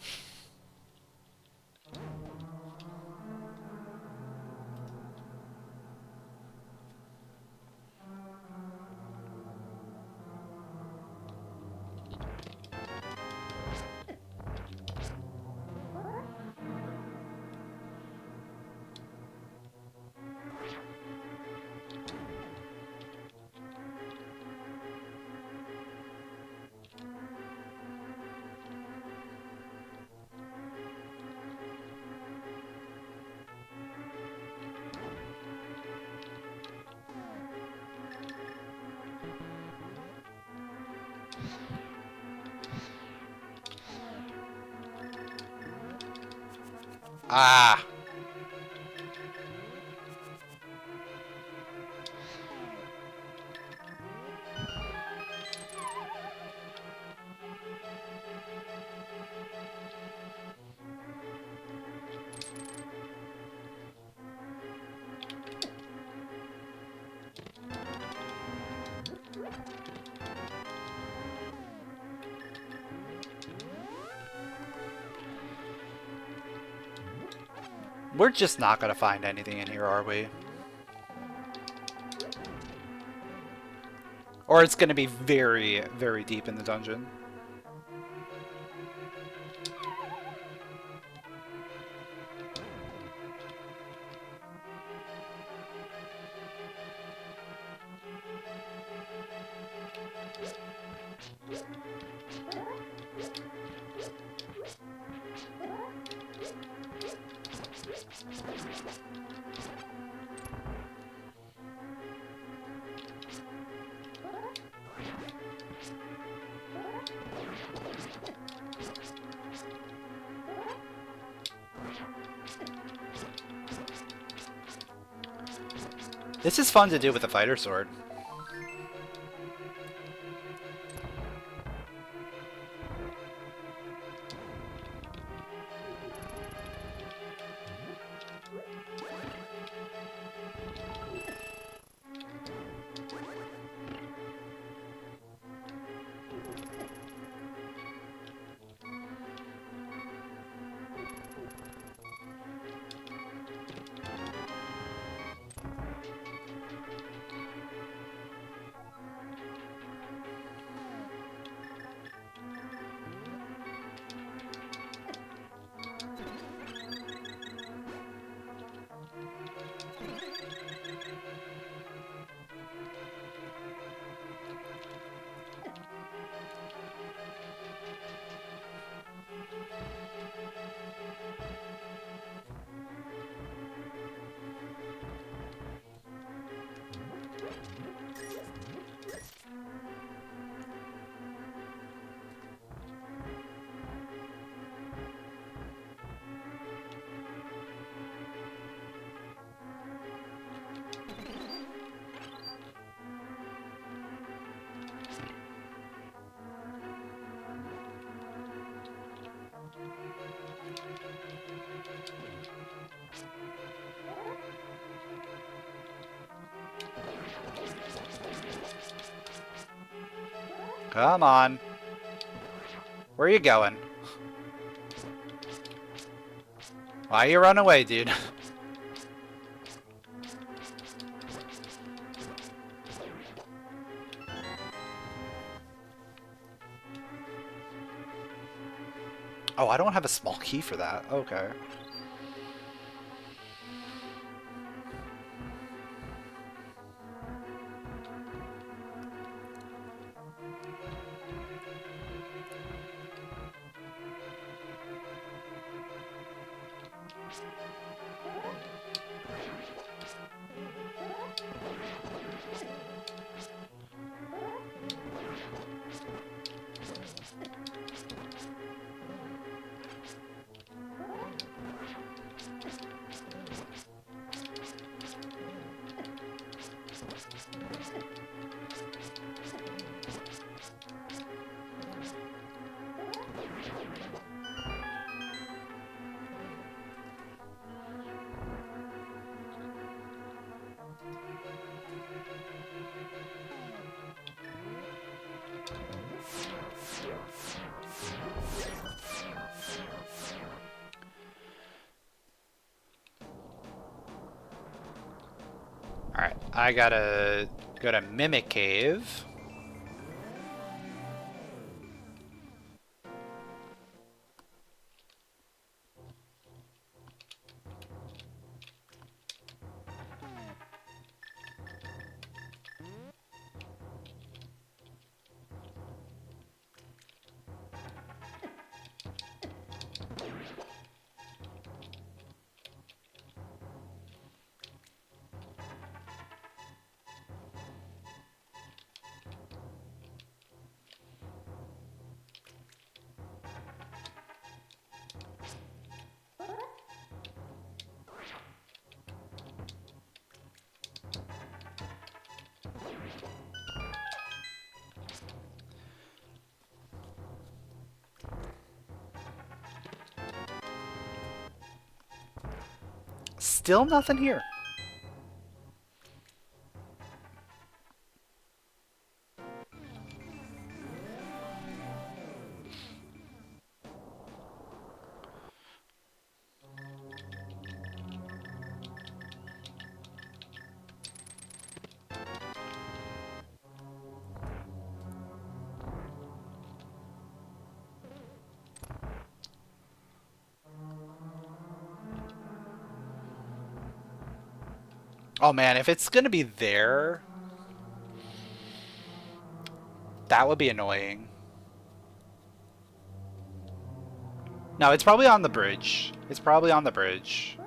Ah! We're just not going to find anything in here, are we? Or it's going to be very, very deep in the dungeon. This is fun to do with a fighter sword. Come on. Where are you going? Why you run away, dude? Oh, I don't have a small key for that. Okay. Alright, I gotta go to Mimic Cave. Still nothing here. Oh man, if it's gonna be there, that would be annoying. No, it's probably on the bridge. It's probably on the bridge.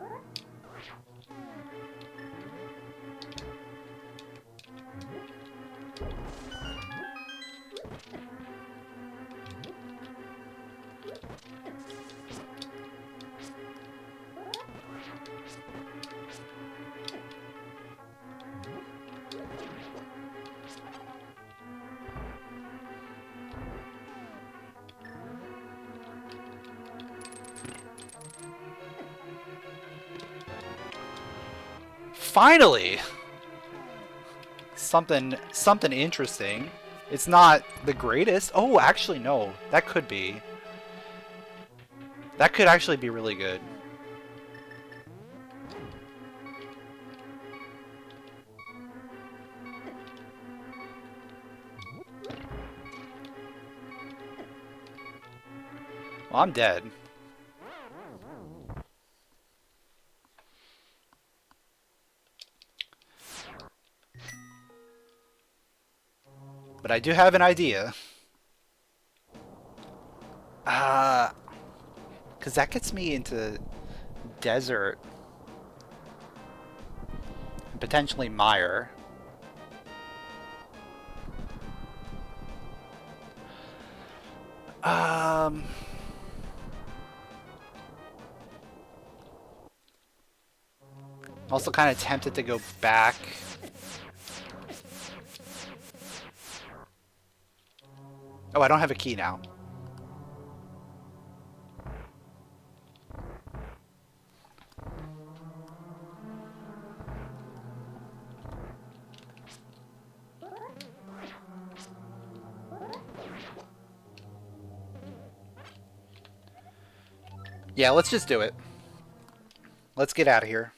Finally! Something interesting. It's not the greatest. Oh, actually no. That could be. That could actually be really good. Well, I'm dead. But I do have an idea. Because that gets me into desert. And potentially mire. Also kind of tempted to go back. Oh, I don't have a key now. Yeah, let's just do it. let's get out of here.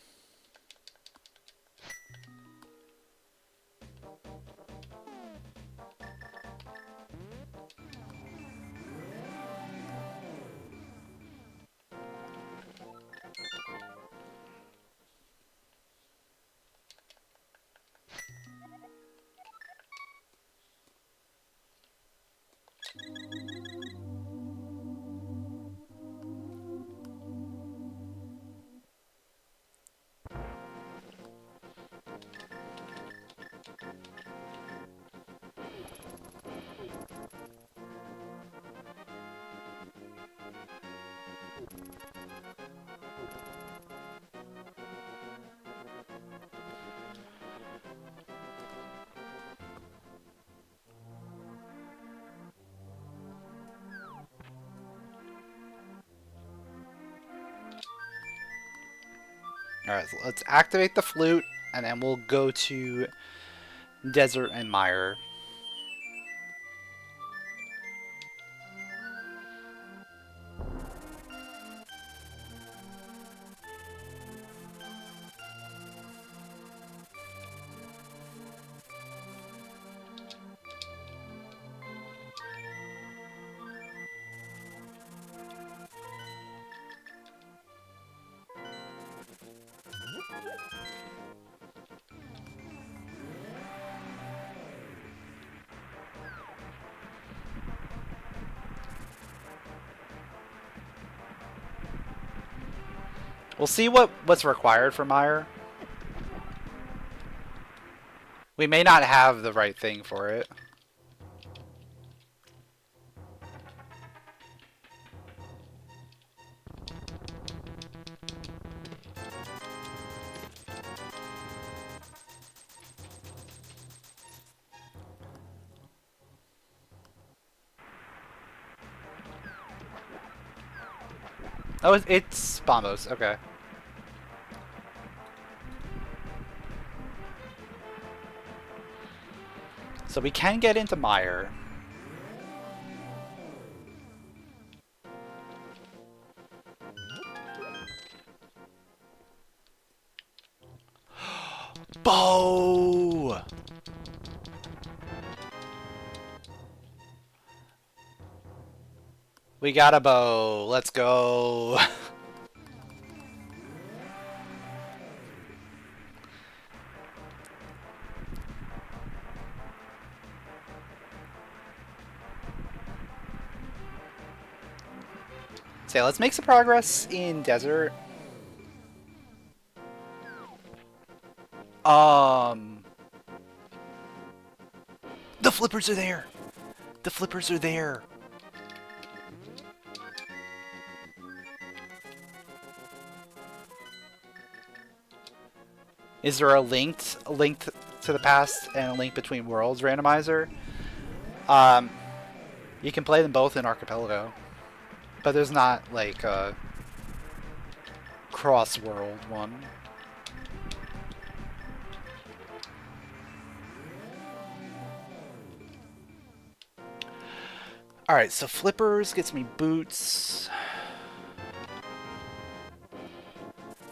Alright, so let's activate the flute, and then we'll go to Desert and Mire. We'll see what's required for Mire. We may not have the right thing for it. Oh, it's Bombos. Okay. So we can get into Mire. Bow! We got a bow. Let's go. So let's make some progress in Desert. The flippers are there. The flippers are there. Is there a link to the past and a link between worlds randomizer? You can play them both in Archipelago, but there's not like a cross-world one. Alright, so flippers gets me boots.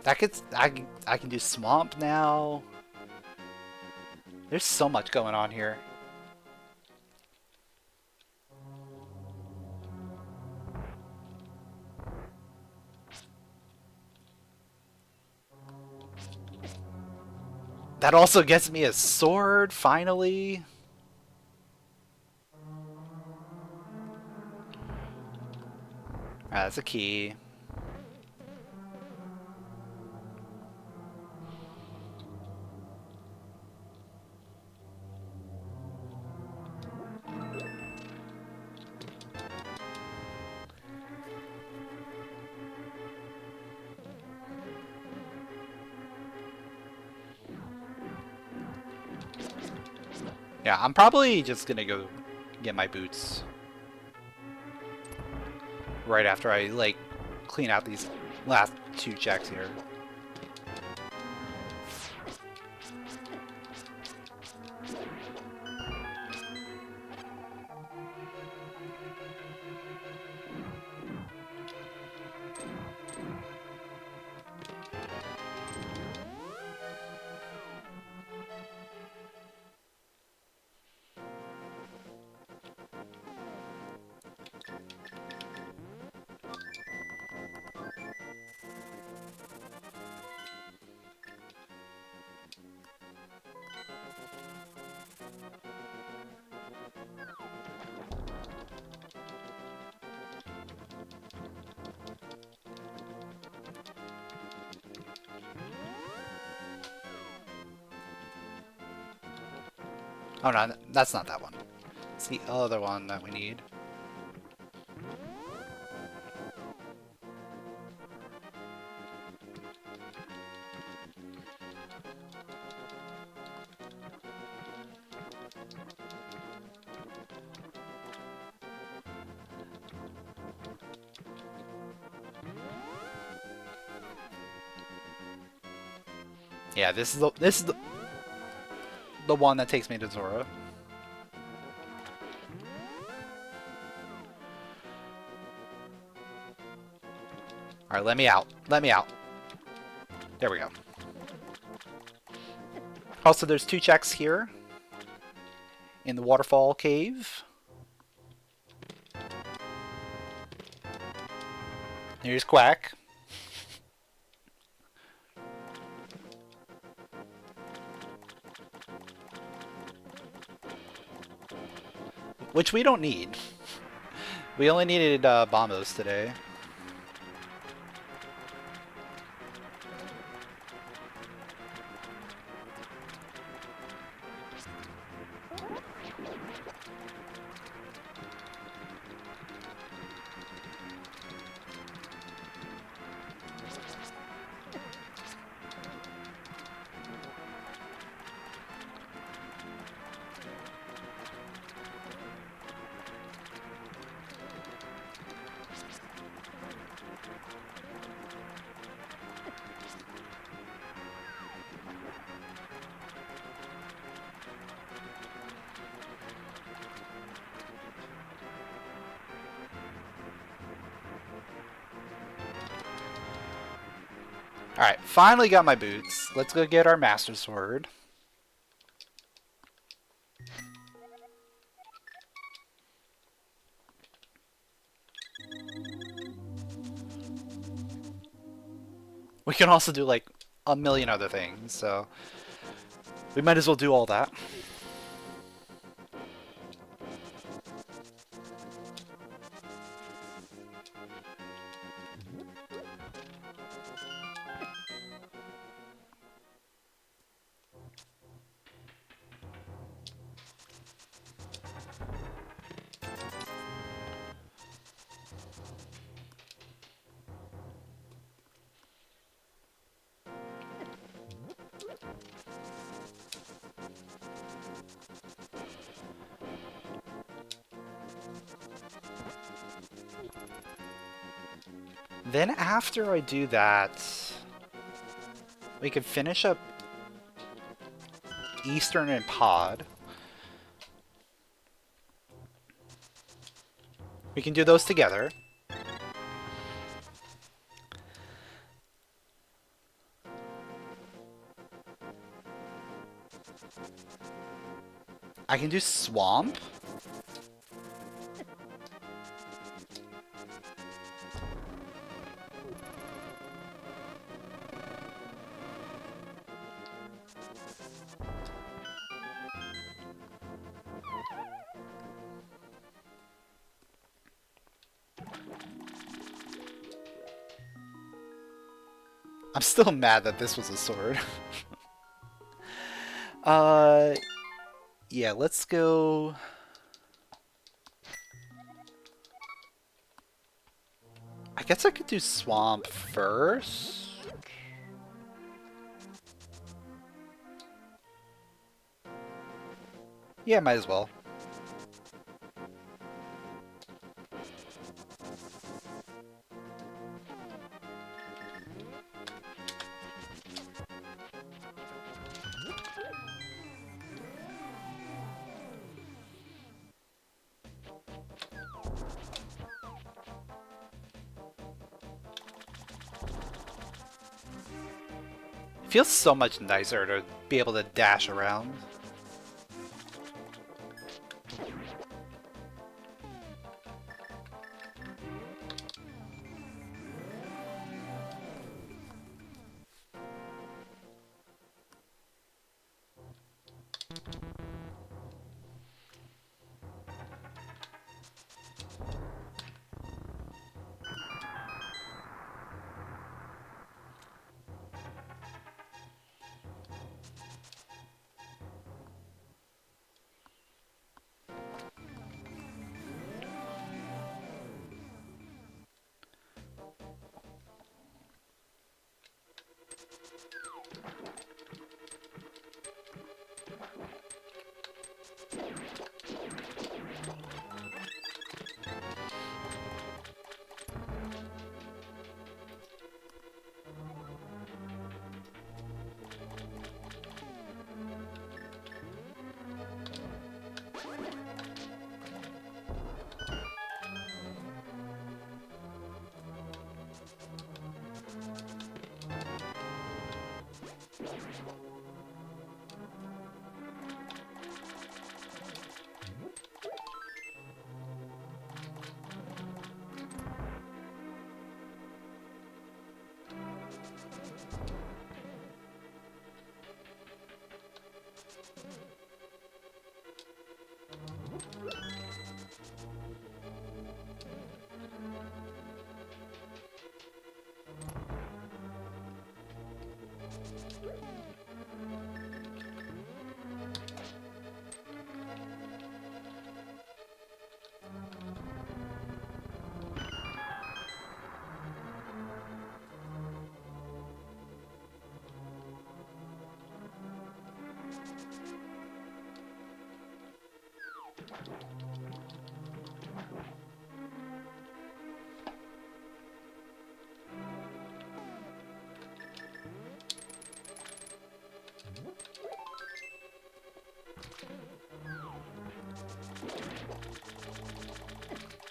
That gets I can do swamp now. There's so much going on here. That also gets me a sword, finally. That's a key. Yeah, I'm probably just gonna go get my boots right after I, like, clean out these last two checks here. Oh no, that's not that one. It's the other one that we need. Yeah, this is the one that takes me to Zora. Alright, let me out. Let me out. There we go. Also, there's 2 checks here. In the waterfall cave. Here's Quack. Which we don't need. We only needed bombos today. Alright, finally got my boots. Let's go get our Master Sword. We can also do like a million other things, so we might as well do all that. Then after I do that, we can finish up Eastern and Pod. We can do those together. I can do Swamp. I'm still mad that this was a sword. Yeah, let's go... I guess I could do Swamp first. Yeah, might as well. It feels so much nicer to be able to dash around.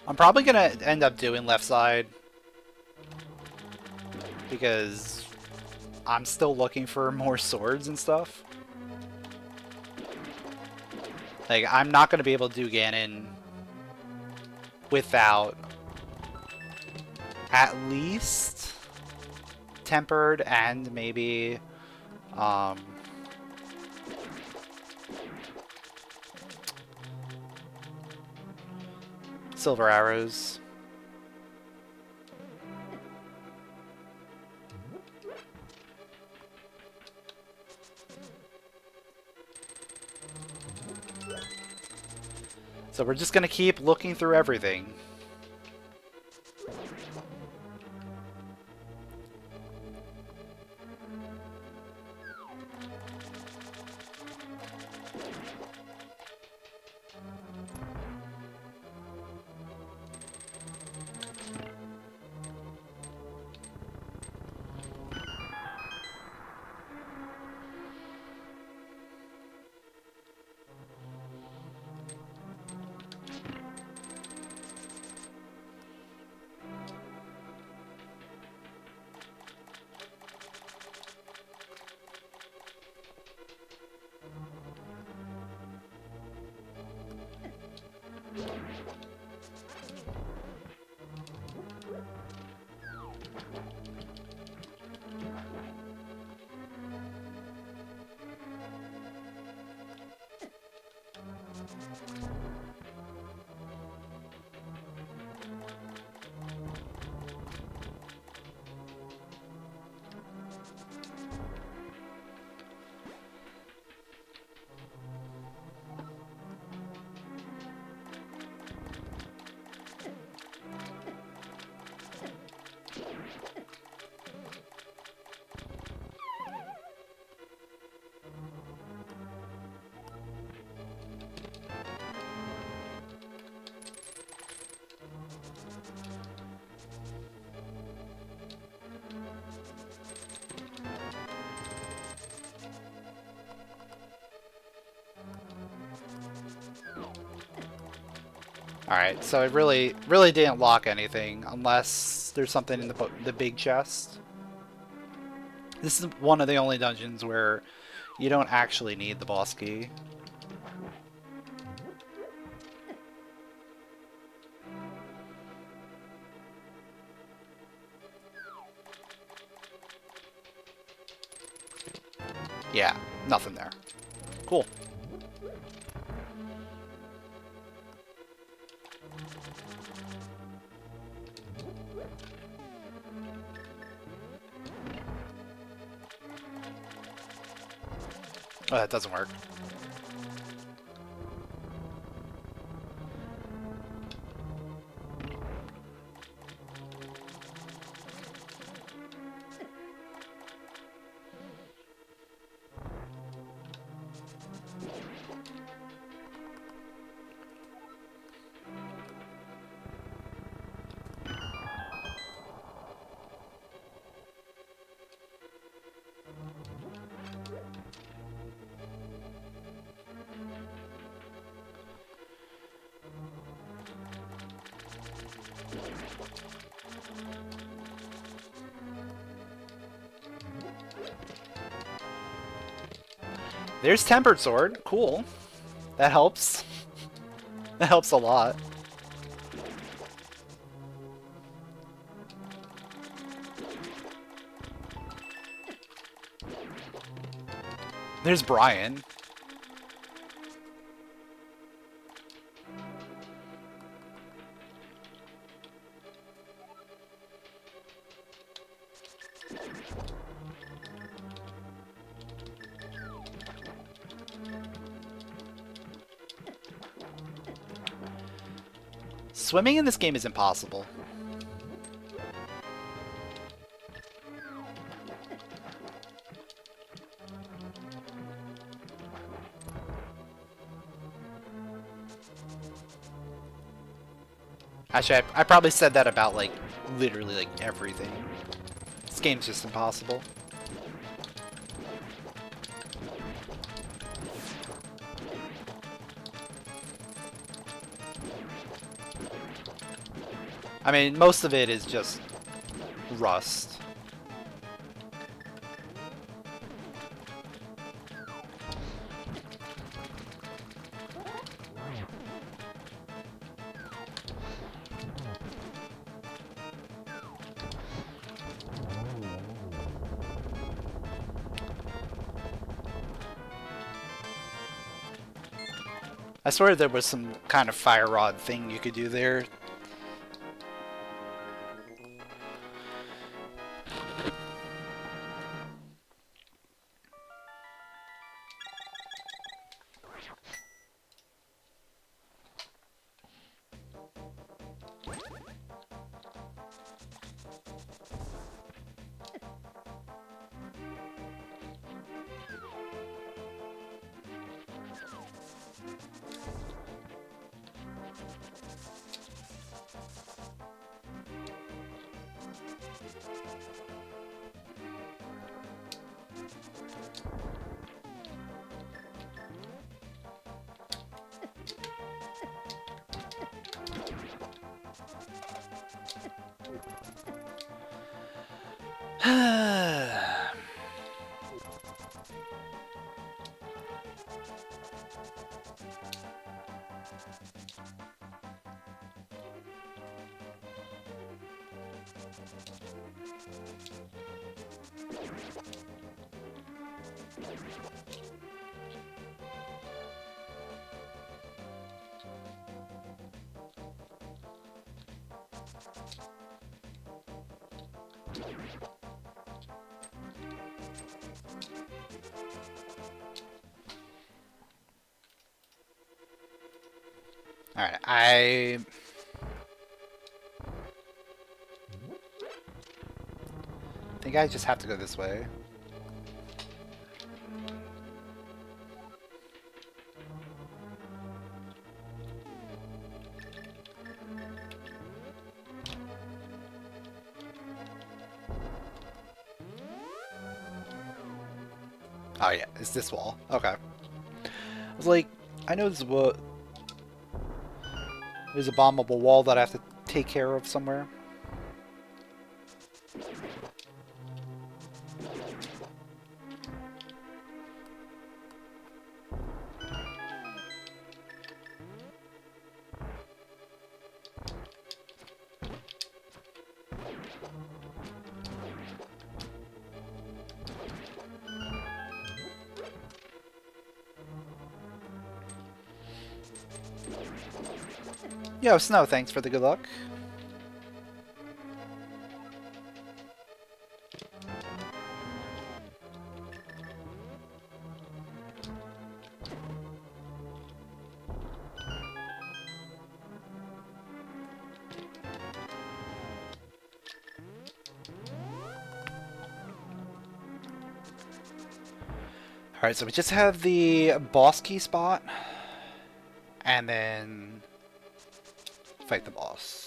I'm probably gonna end up doing left side because I'm still looking for more swords and stuff. Like, I'm not gonna be able to do Ganon without at least tempered and maybe silver arrows. So we're just gonna keep looking through everything. Alright, so it really didn't lock anything unless there's something in the big chest. This is one of the only dungeons where you don't actually need the boss key. Yeah, nothing there. Cool. Oh, that doesn't work. There's Tempered Sword. Cool. That helps. That helps a lot. There's Brian. Swimming in this game is impossible. Actually, I probably said that about, like, literally, like, everything. This game's just impossible. I mean, most of it is just rust. I swear there was some kind of fire rod thing you could do there. Alright, I think I just have to go this way. Oh yeah, it's this wall. Okay. I was like, I know there's a bombable wall that I have to take care of somewhere. Yo, Snow, thanks for the good luck. Alright, so we just have the boss key spot, and then fight the boss.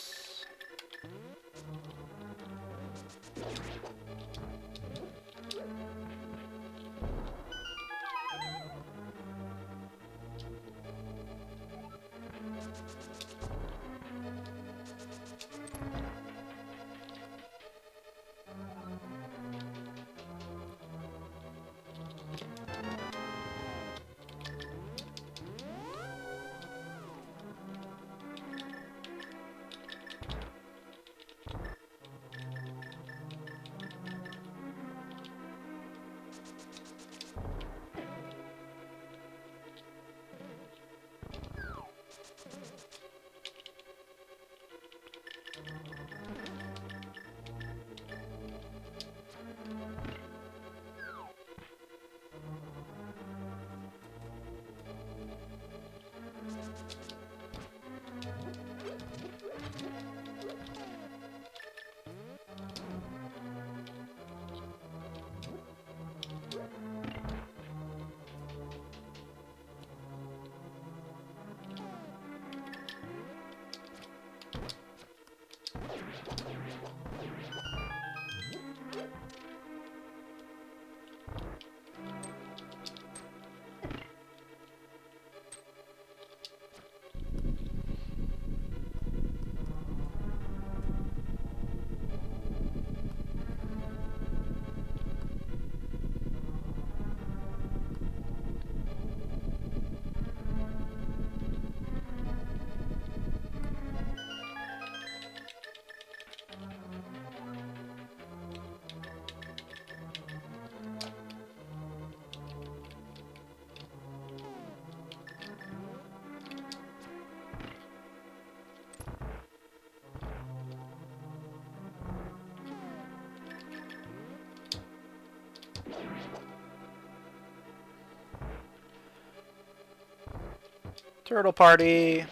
Turtle party!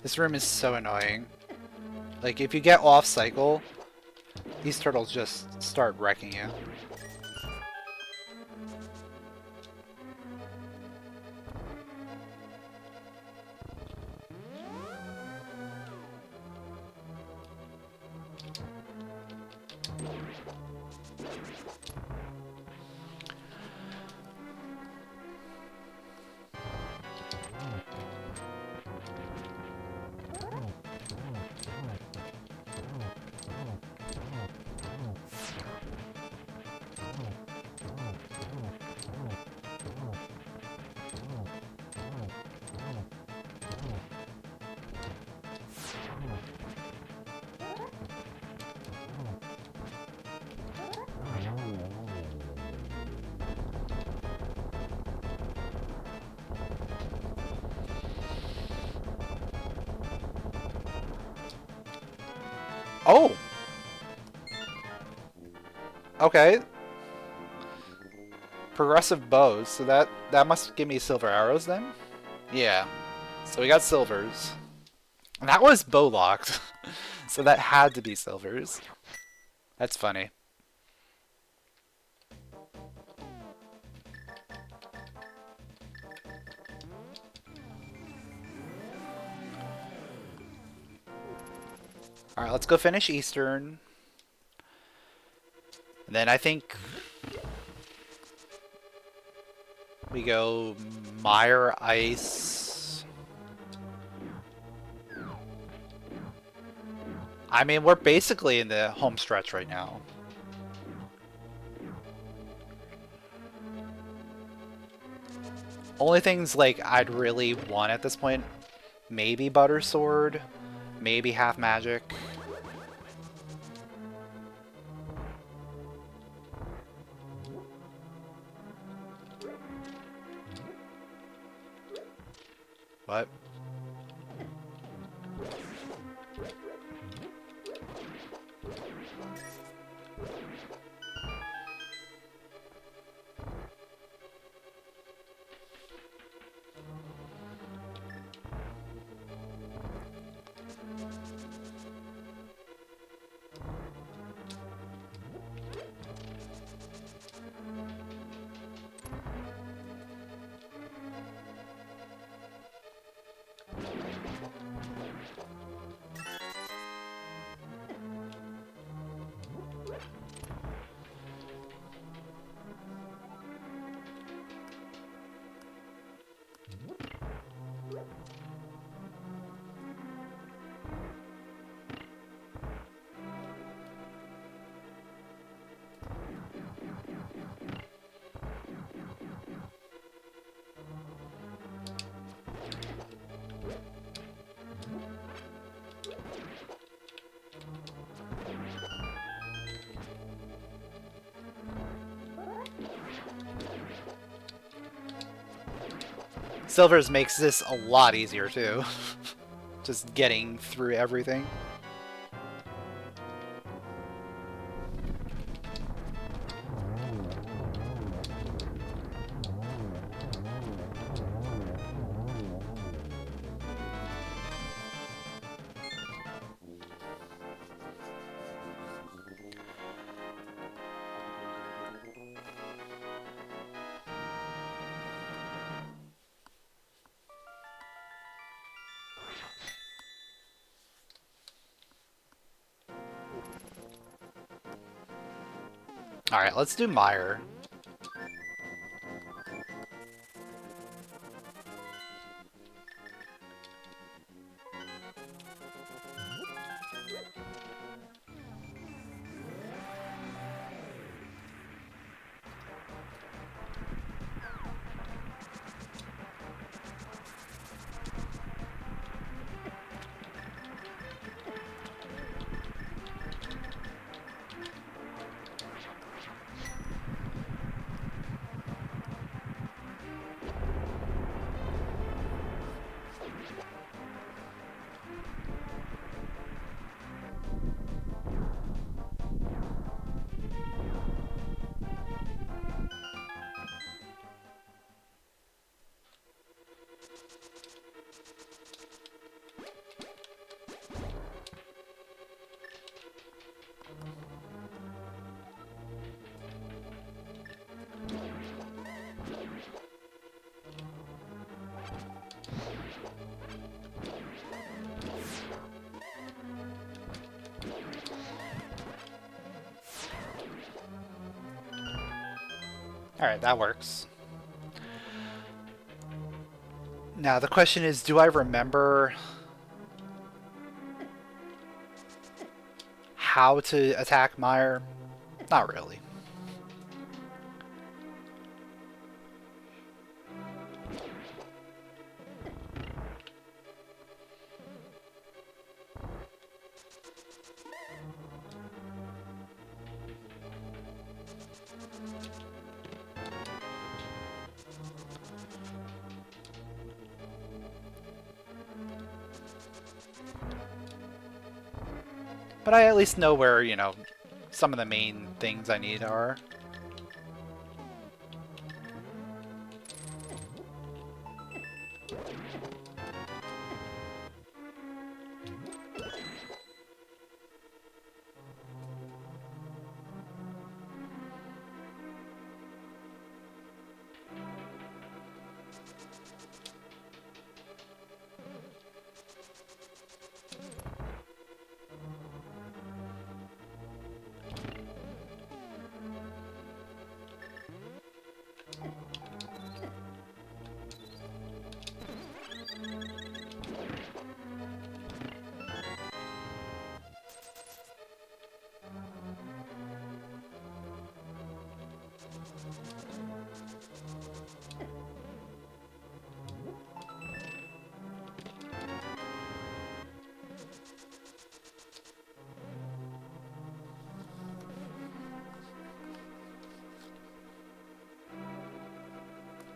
This room is so annoying. Like, if you get off cycle, these turtles just start wrecking you. Oh! Okay. Progressive bows, so that must give me silver arrows then? Yeah. So we got silvers. And that was bow locked. So that had to be silvers. That's funny. Alright, let's go finish Eastern. And then I think we go Mire Ice. I mean, we're basically in the home stretch right now. Only things like I'd really want at this point, maybe Butter Sword, maybe Half Magic. What? Silvers makes this a lot easier too. Just getting through everything. Alright, let's do Mire. Alright, that works. Now the question is, do I remember how to attack Meyer? Not really. But I at least know where, you know, some of the main things I need are.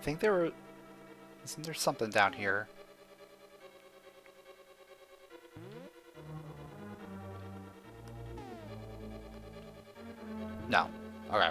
I think there were... Isn't there something down here? No. Okay.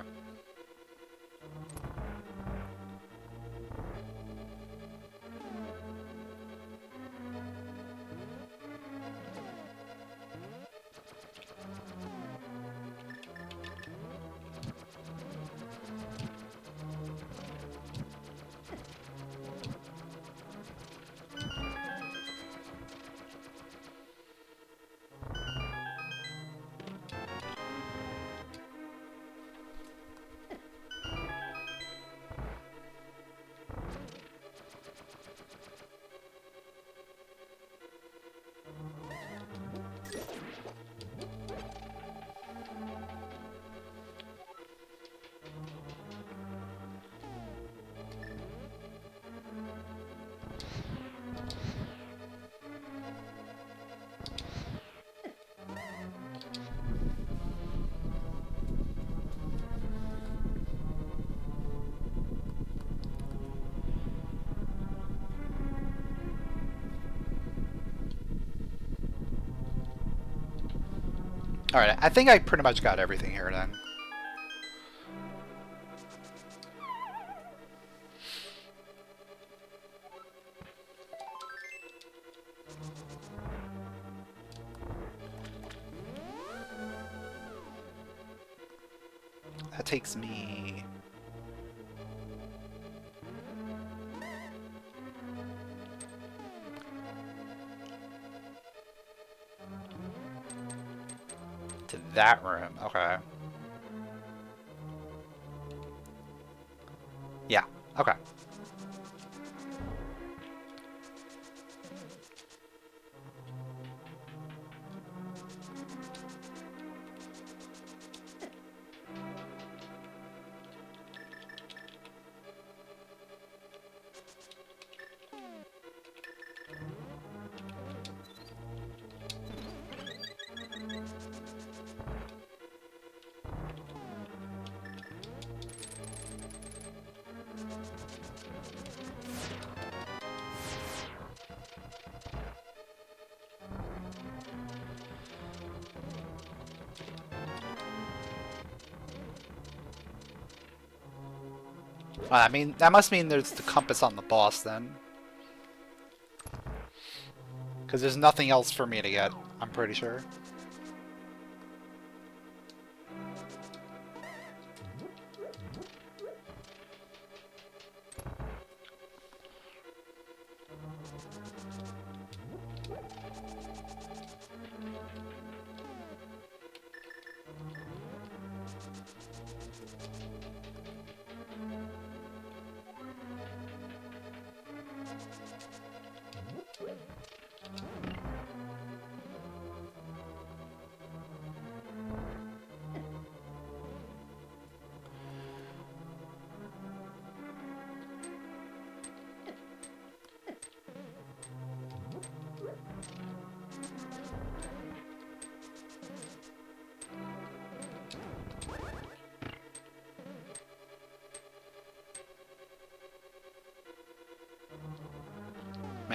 Alright, I think I pretty much got everything here then. That takes me... to that room. Okay. Yeah. Okay. I mean, that must mean there's the compass on the boss then. Because there's nothing else for me to get, I'm pretty sure.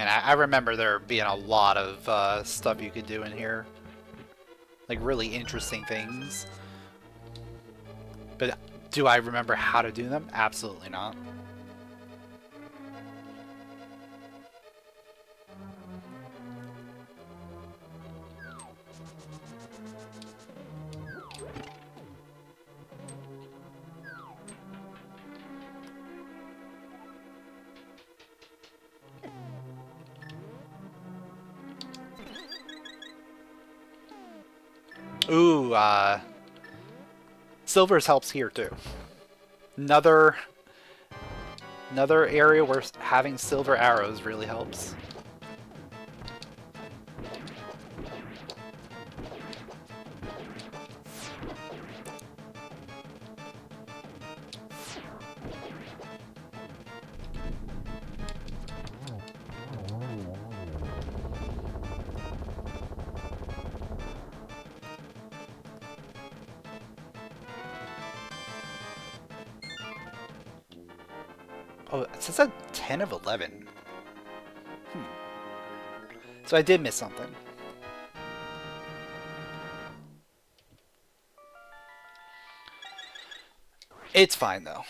Man, I remember there being a lot of stuff you could do in here. Like, really interesting things. But do I remember how to do them? Absolutely not. Ooh, Silvers helps here too. Another area where having silver arrows really helps. Oh, it says a 10 of 11. So I did miss something. It's fine, though.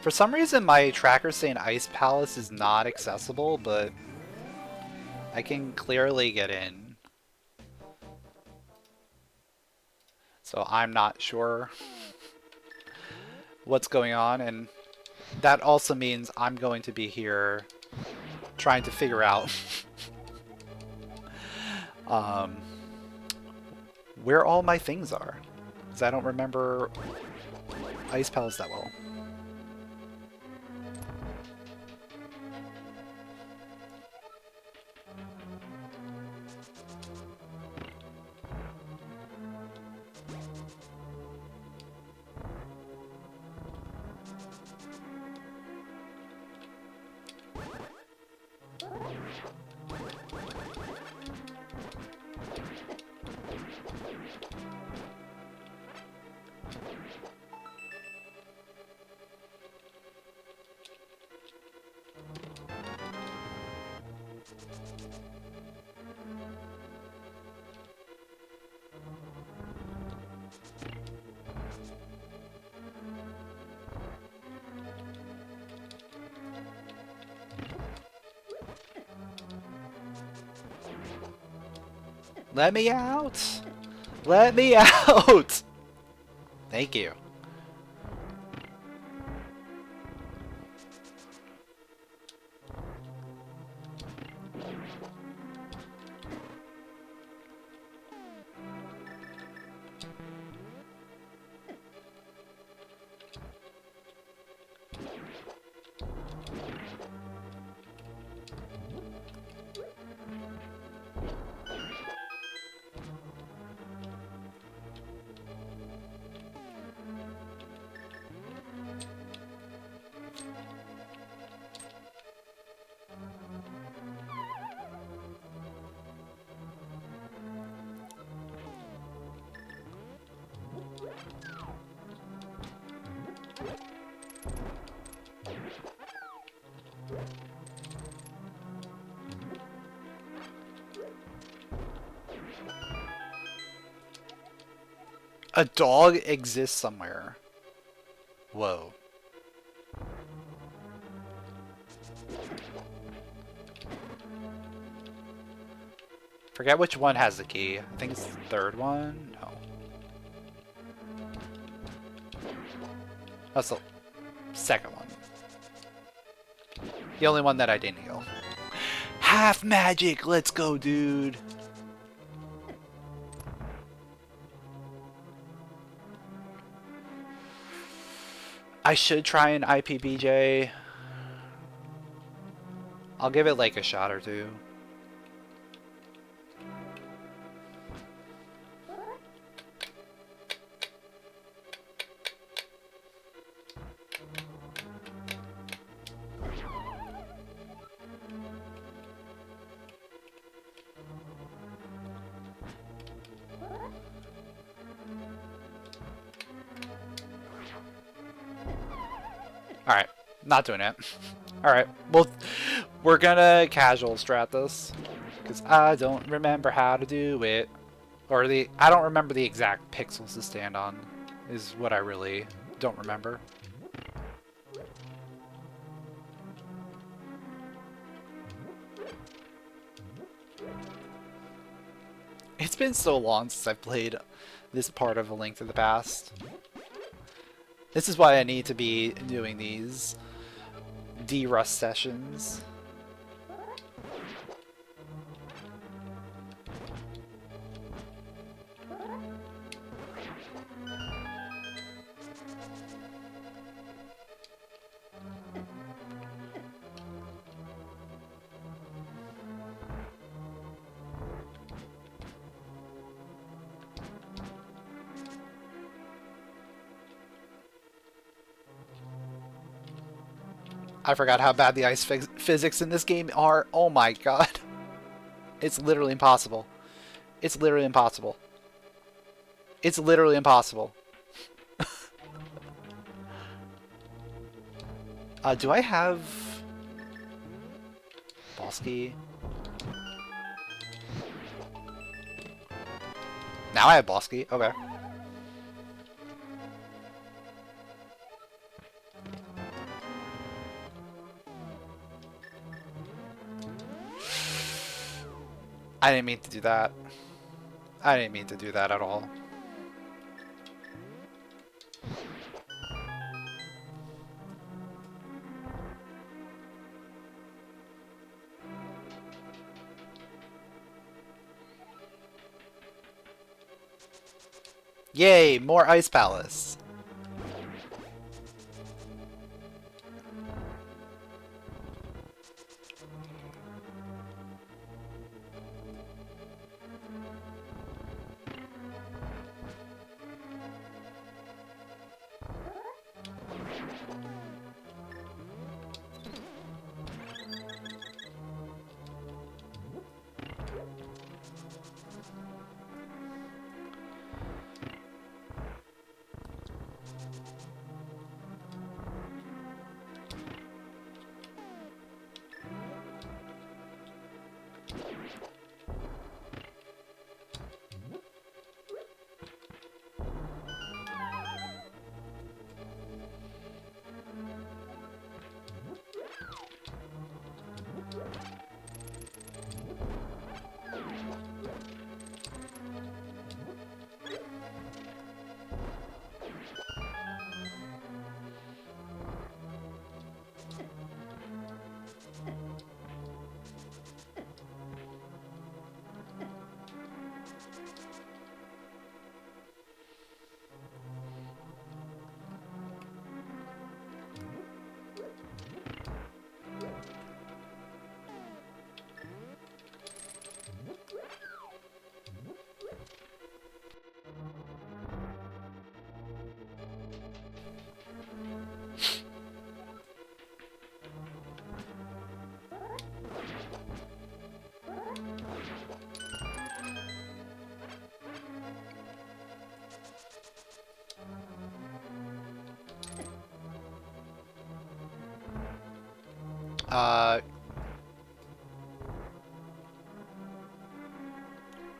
For some reason, my tracker saying Ice Palace is not accessible, but I can clearly get in. So I'm not sure what's going on, and that also means I'm going to be here trying to figure out where all my things are, because I don't remember Ice Palace that well. Let me out! Let me out! Thank you. A dog exists somewhere. Whoa. Forget which one has the key. I think it's the third one. No. That's the second one. The only one that I didn't heal. Half magic! Let's go, dude! I should try an IPBJ. I'll give it like a shot or two. Alright, not doing it. Alright, well, we're gonna casual strat this. Because I don't remember how to do it. Or I don't remember the exact pixels to stand on, is what I really don't remember. It's been so long since I've played this part of A Link to the Past. This is why I need to be doing these derust sessions. I forgot how bad the ice physics in this game are. Oh my god. It's literally impossible. It's literally impossible. It's literally impossible. Do I have Bosky? Now I have Bosky. Okay. I didn't mean to do that. I didn't mean to do that at all. Yay, more Ice Palace.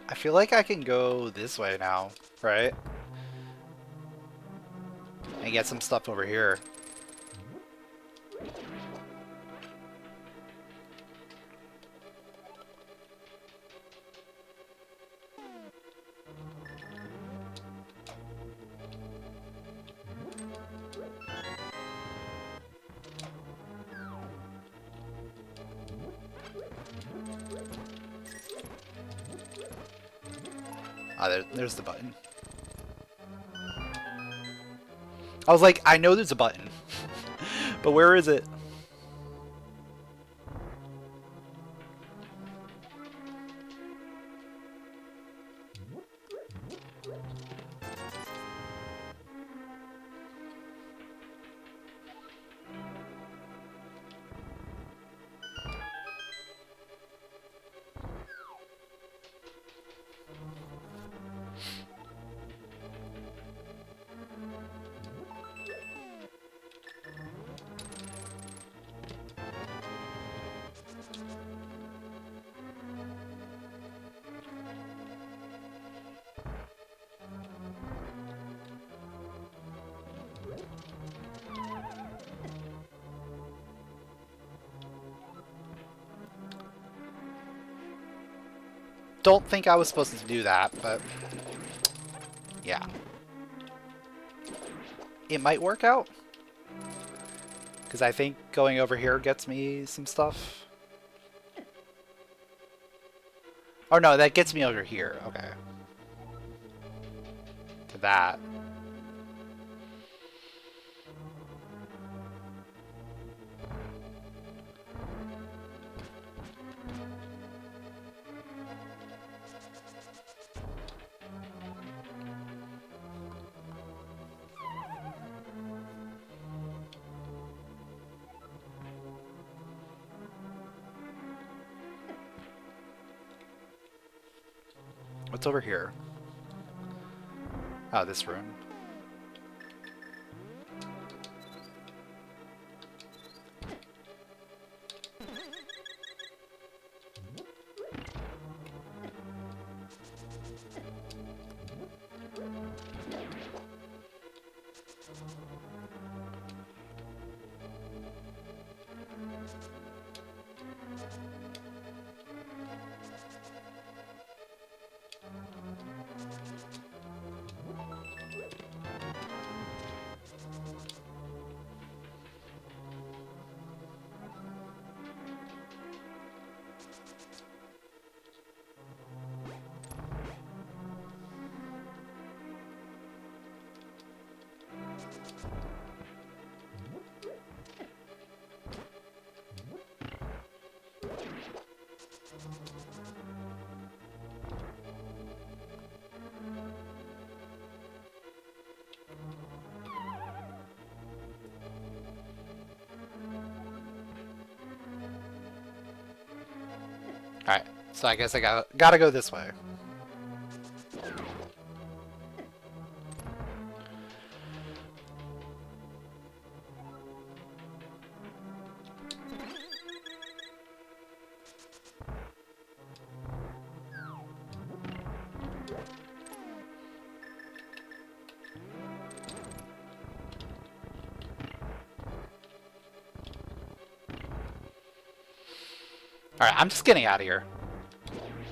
I feel like I can go this way now, right? And get some stuff over here. Ah, there's the button. I was like, I know there's a button. But where is it? Don't think I was supposed to do that, but yeah. It might work out. Because I think going over here gets me some stuff. Oh no, that gets me over here. Okay. To that. What's over here? Oh, this room. Alright, so I guess I gotta go this way. Alright, I'm just getting out of here.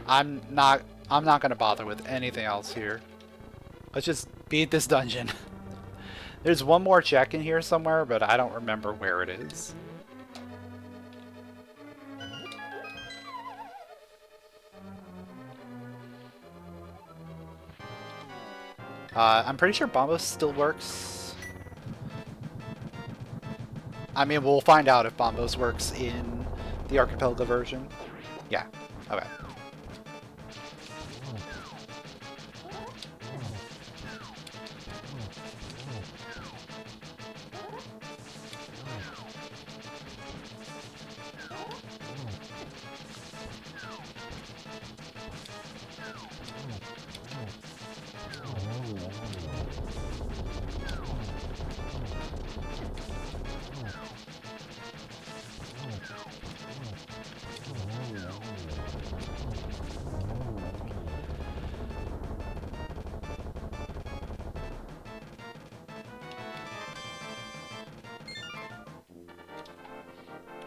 I'm not gonna bother with anything else here. Let's just beat this dungeon. There's one more check in here somewhere, but I don't remember where it is. I'm pretty sure Bombos still works. I mean, we'll find out if Bombos works in the Archipelago version. Yeah, okay.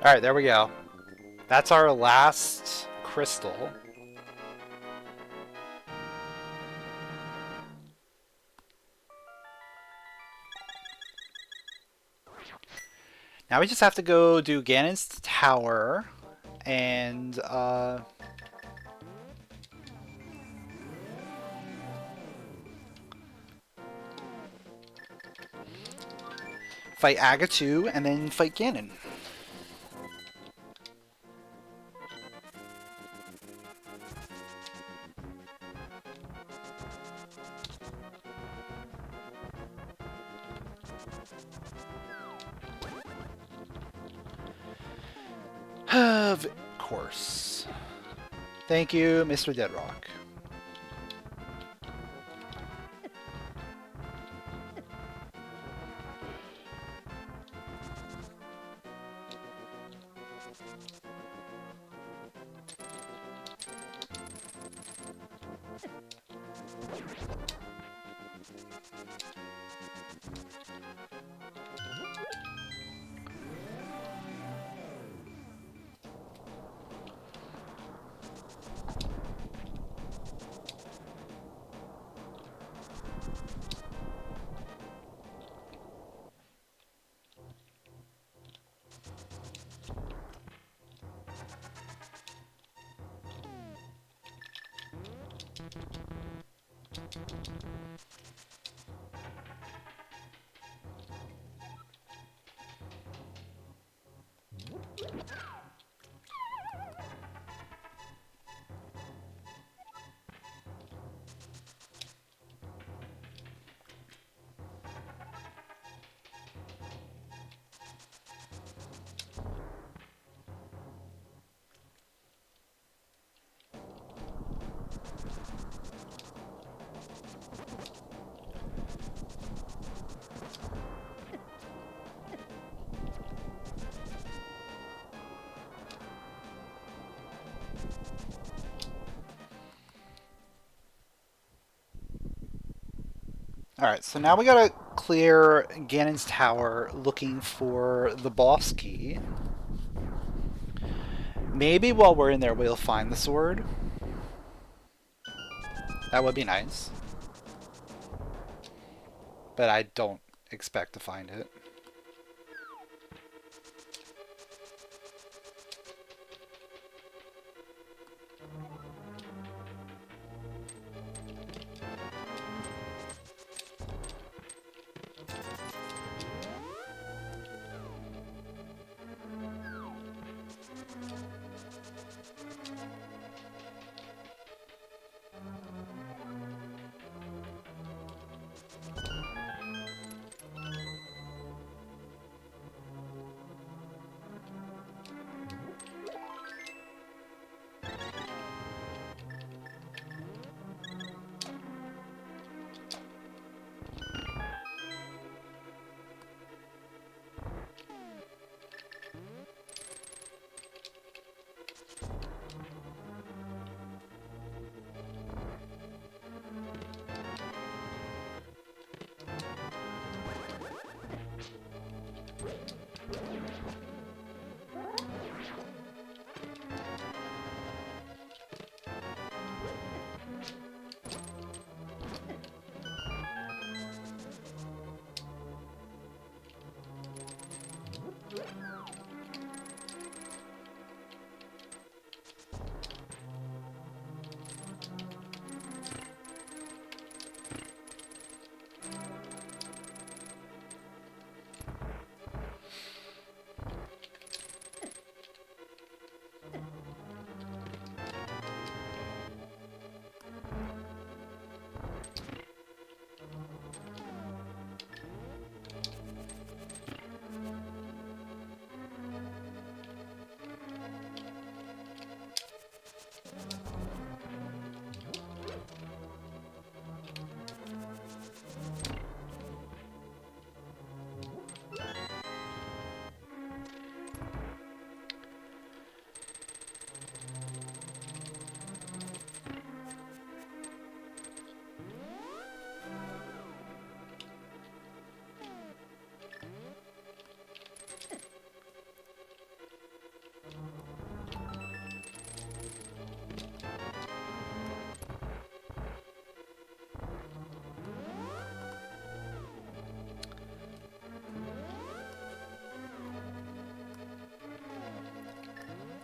Alright, there we go. That's our last crystal. Now we just have to go do Ganon's tower and fight Aga 2, and then fight Ganon. Of course. Thank you, Mr. Deadrock. Alright, so now we gotta clear Ganon's tower looking for the boss key. Maybe while we're in there we'll find the sword. That would be nice. But I don't expect to find it.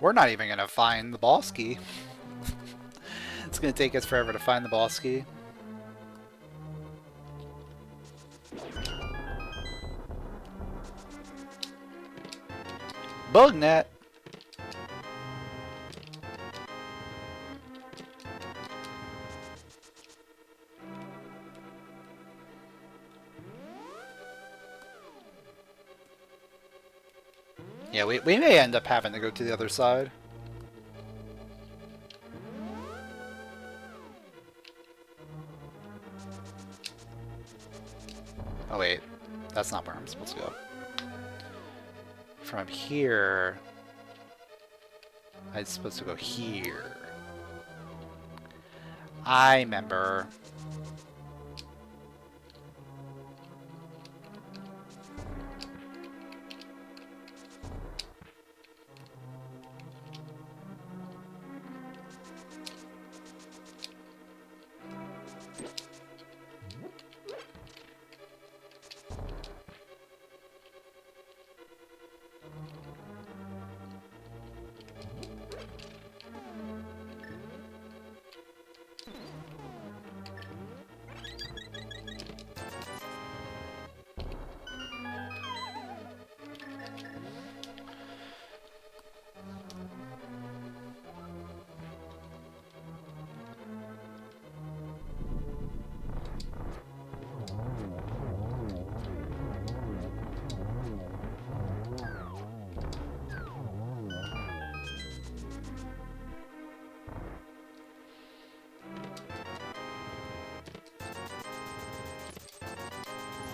We're not even going to find the boss key. It's going to take us forever to find the boss key. Bug net. Yeah, we may end up having to go to the other side. Oh wait, that's not where I'm supposed to go. From here, I'm supposed to go here. I remember.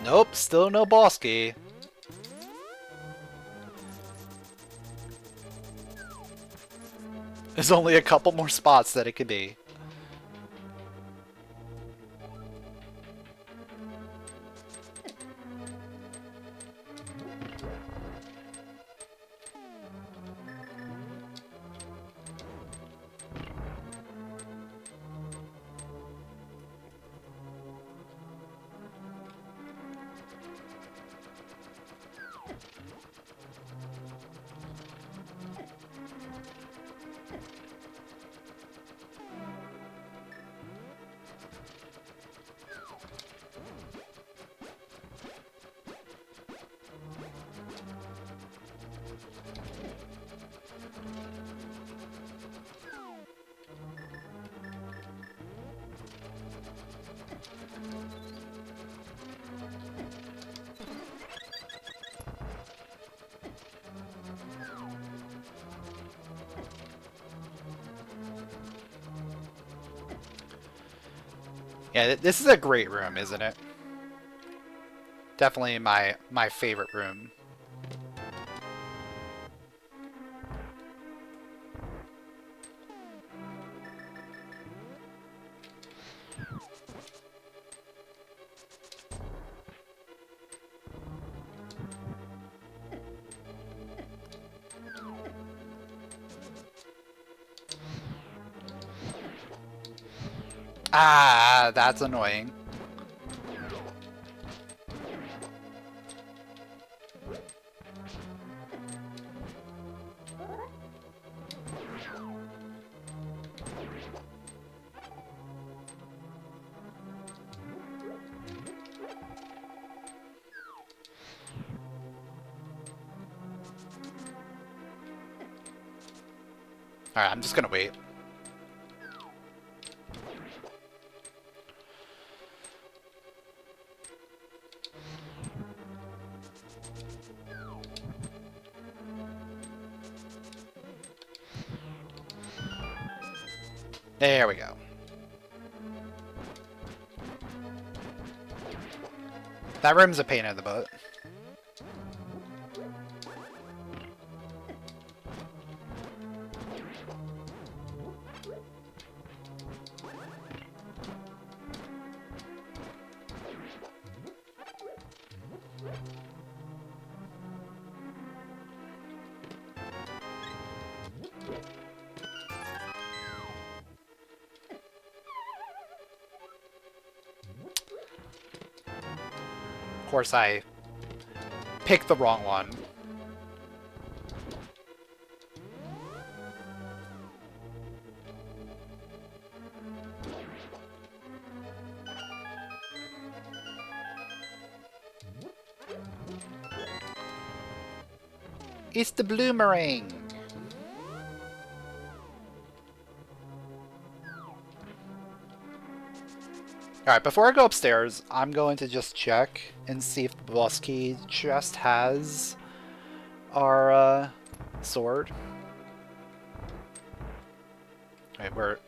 Nope, still no boss key. There's only a couple more spots that it could be. Yeah, this is a great room, isn't it? Definitely my favorite room. Ah, that's annoying. Alright, I'm just gonna wait. There we go. That room's a pain in the butt. Of course, I picked the wrong one. It's the bloomerang! Alright, before I go upstairs, I'm going to just check and see if the boss key chest has our sword. Wait, where?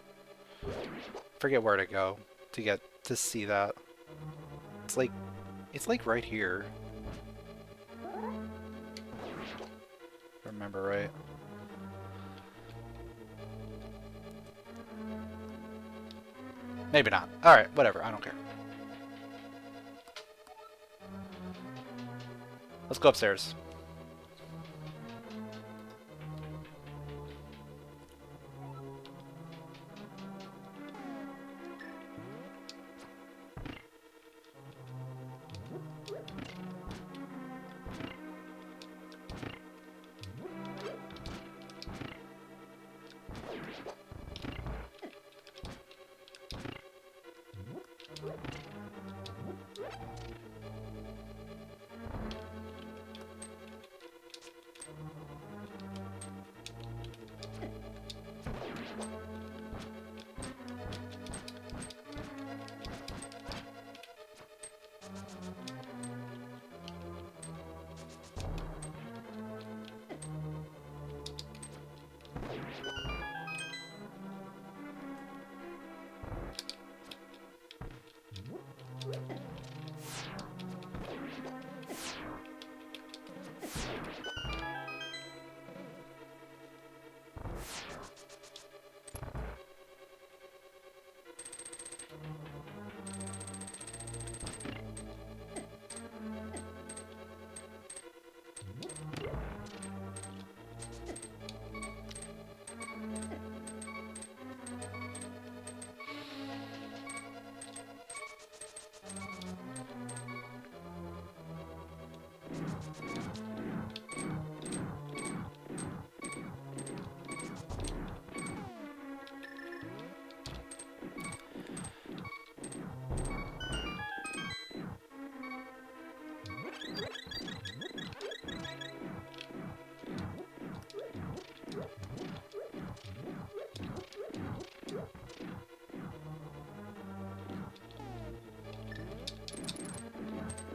Forget where to go to get to see that. It's like right here. Remember right? Maybe not. Alright, whatever, I don't care. Let's go upstairs.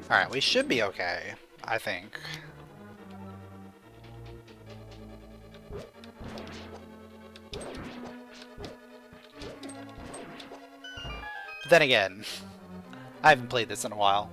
Alright, we should be okay, I think. But then again, I haven't played this in a while.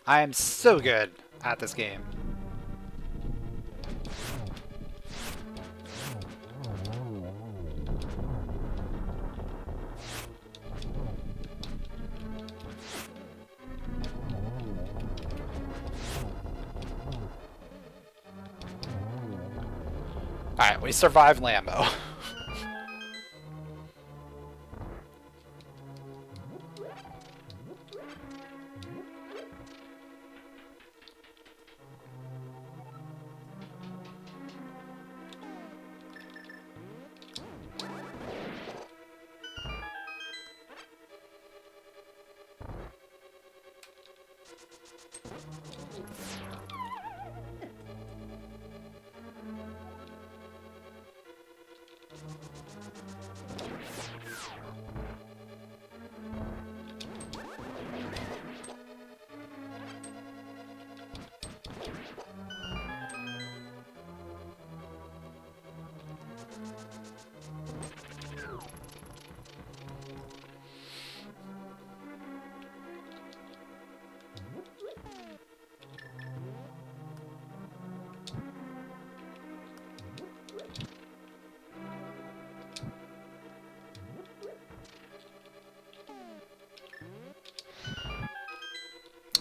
I am so good at this game. Alright, we survived Lambo.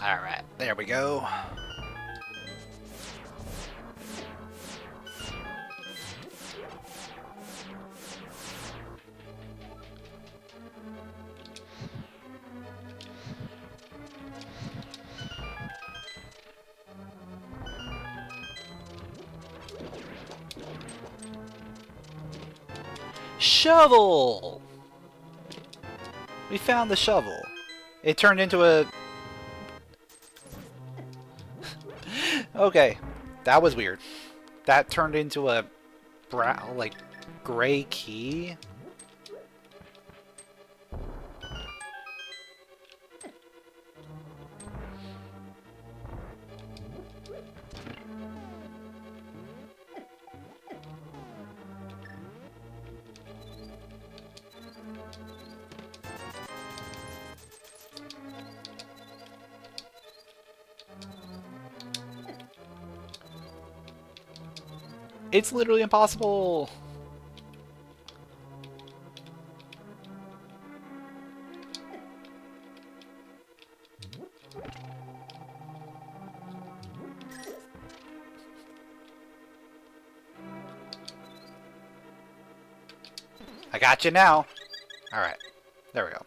Alright, there we go. Shovel! We found the shovel. It turned into a... Okay, that was weird. That turned into a like gray key. It's literally impossible. I got you now. All right, there we go.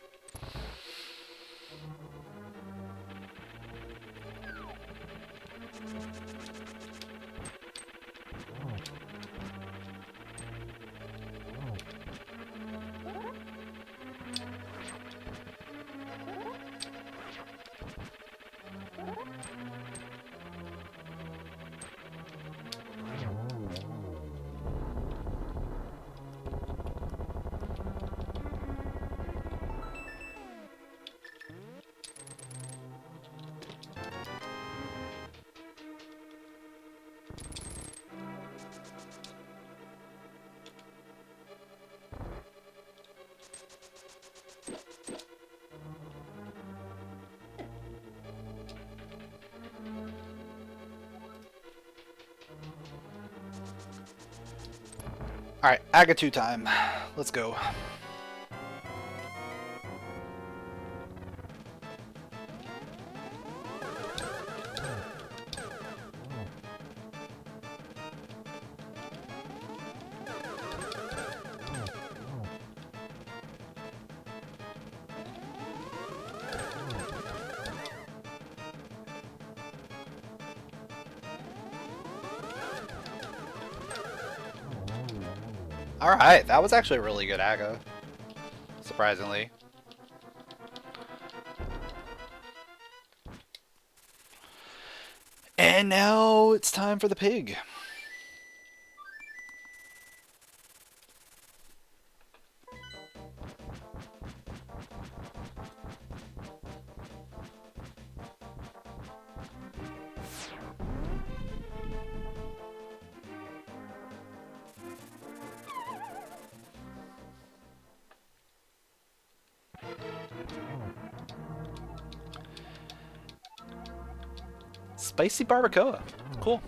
Alright, Agatu time. Let's go. Alright, that was actually a really good Aga. Surprisingly. And now it's time for the pig. Spicy barbacoa. Cool.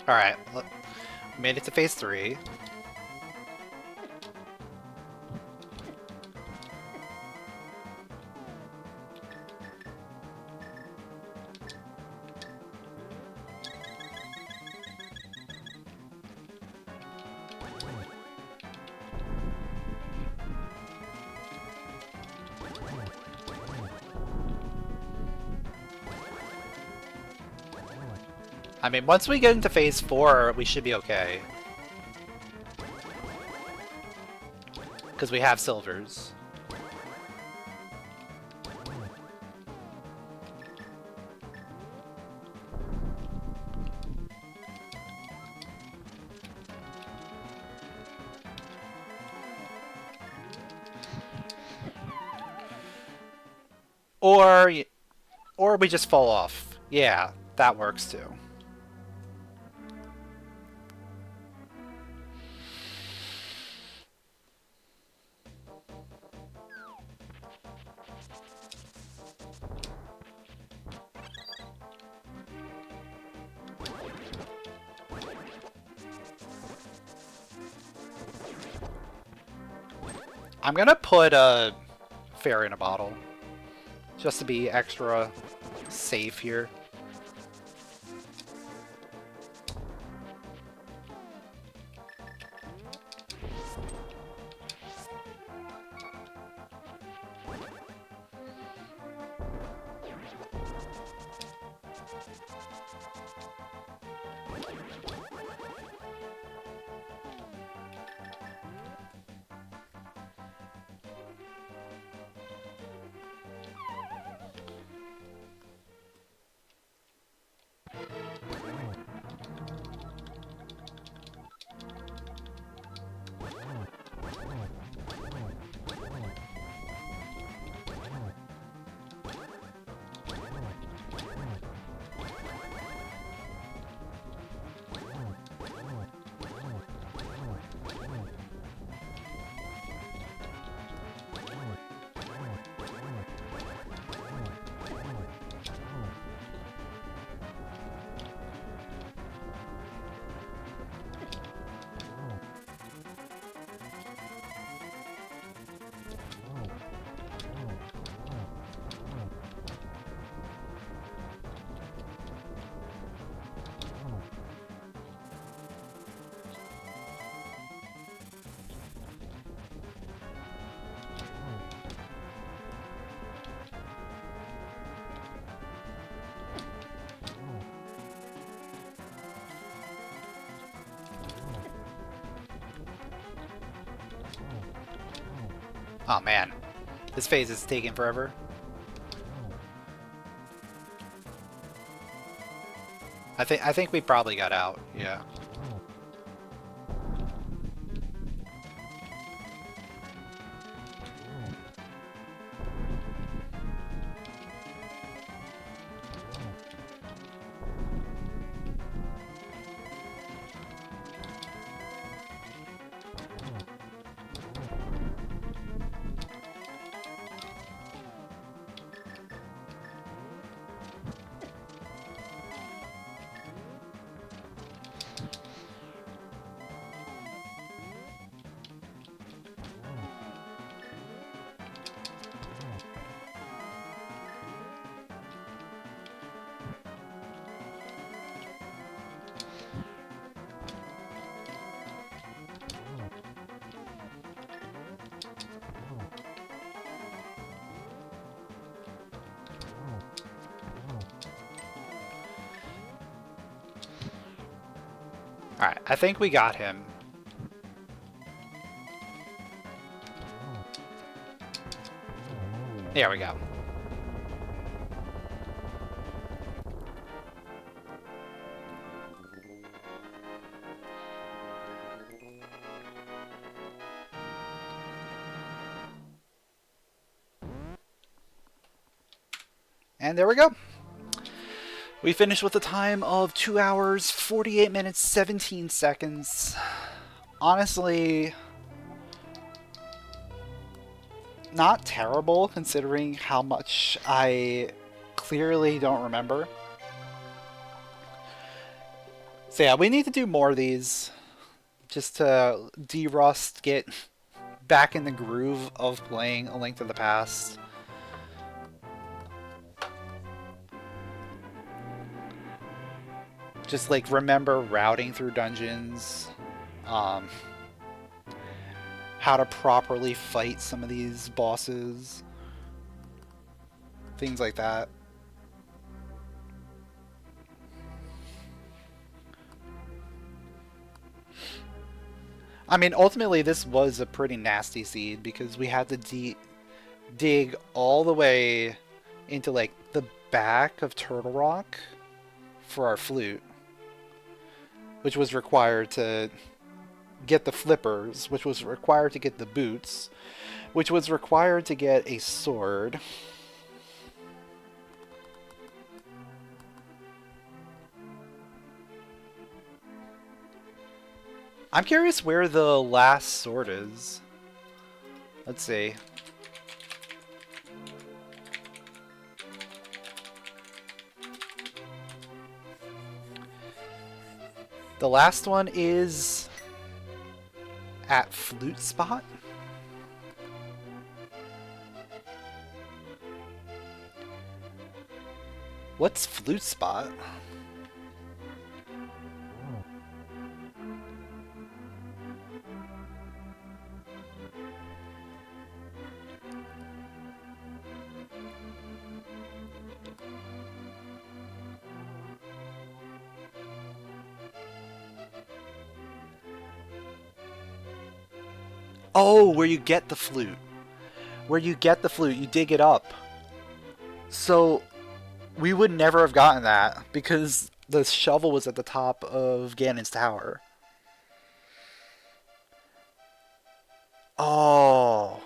Alright, made it to phase 3. I mean, once we get into phase 4, we should be okay. Because we have silvers. Or we just fall off. Yeah, that works too. I'm gonna put a fairy in a bottle. Just to be extra safe here. Oh man, this phase is taking forever. I think we probably got out. Yeah. Alright, I think we got him. There we go. And there we go. We finished with a time of 2 hours, 48 minutes, 17 seconds. Honestly, not terrible considering how much I clearly don't remember. So yeah, we need to do more of these just to derust, get back in the groove of playing A Link to the Past. Just like remember routing through dungeons, how to properly fight some of these bosses, things like that. I mean, ultimately, this was a pretty nasty seed because we had to dig all the way into like the back of Turtle Rock for our flute, which was required to get the flippers, which was required to get the boots, which was required to get a sword. I'm curious where the last sword is. Let's see. The last one is at Flute Spot. What's Flute Spot? Oh, where you get the flute. Where you get the flute, you dig it up. So we would never have gotten that because the shovel was at the top of Ganon's tower. Oh.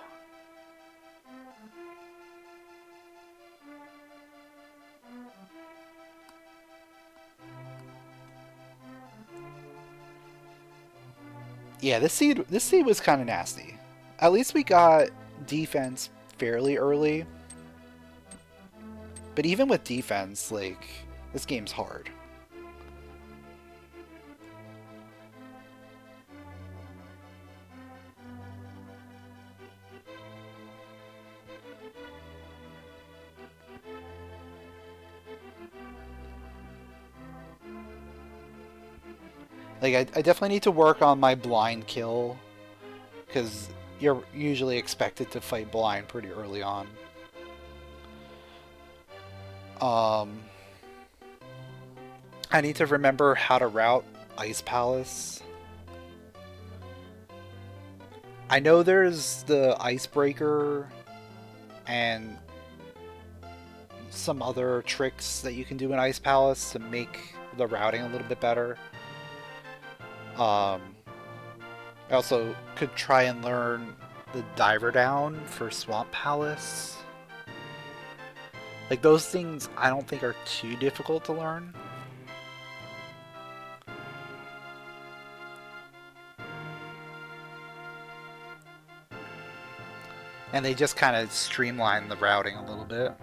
Yeah, this seed was kind of nasty. At least we got defense fairly early. But even with defense, like, this game's hard. Like, I definitely need to work on my blind kill, because you're usually expected to fight blind pretty early on. I need to remember how to route Ice Palace. I know there's the Icebreaker and some other tricks that you can do in Ice Palace to make the routing a little bit better. I also could try and learn the Diver Down for Swamp Palace. Like, those things I don't think are too difficult to learn. And they just kind of streamline the routing a little bit.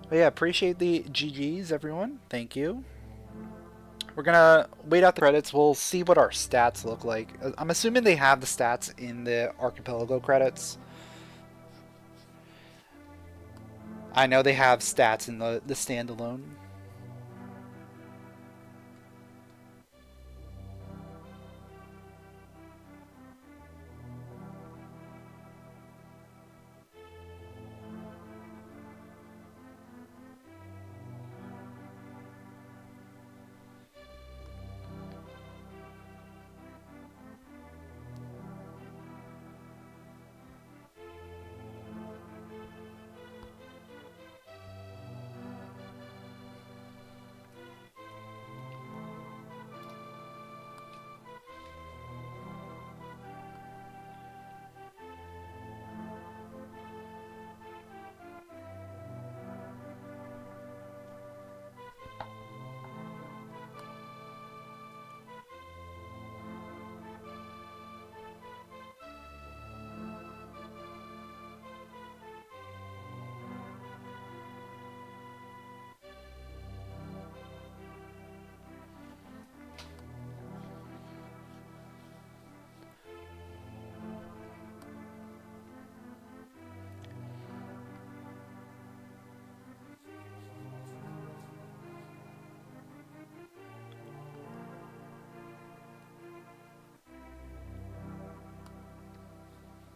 But yeah, appreciate the GGs, everyone. Thank you. We're gonna wait out the credits. We'll see what our stats look like. I'm assuming they have the stats in the Archipelago credits. I know they have stats in the standalone.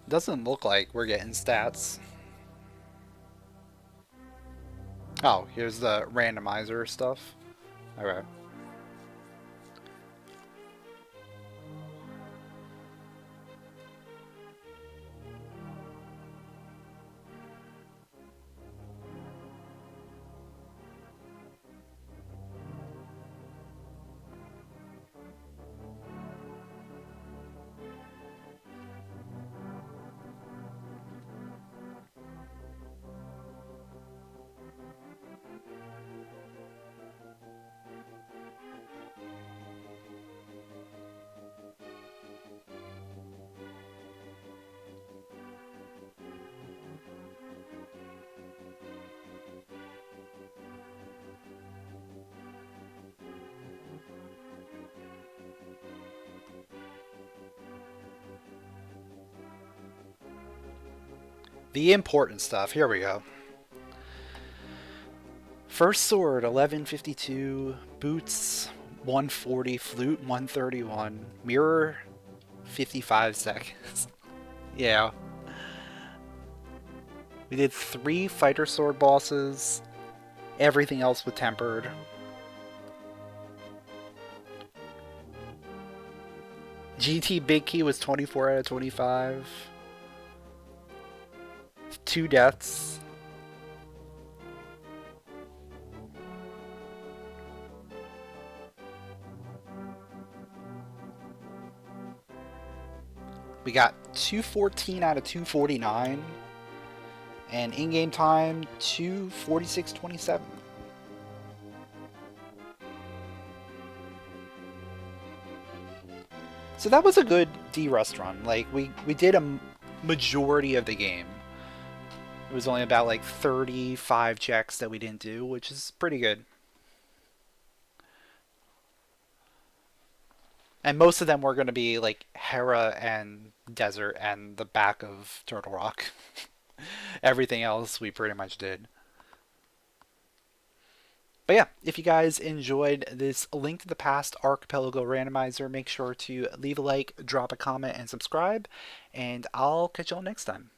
Doesn't look like we're getting stats. Oh, here's the randomizer stuff. Okay. The important stuff. Here we go. First sword 1152, boots 140, flute 131, mirror 55 seconds. Yeah. We did 3 fighter sword bosses. Everything else was tempered. GT Big Key was 24 out of 25. 2 deaths. We got 214 out of 249. And in-game time, 246.27. So that was a good derust run. Like, we did a majority of the game. It was only about like 35 checks that we didn't do, which is pretty good. And most of them were going to be like Hera and Desert and the back of Turtle Rock. Everything else we pretty much did. But yeah, if you guys enjoyed this Link to the Past Archipelago Randomizer, make sure to leave a like, drop a comment, and subscribe. And I'll catch y'all next time.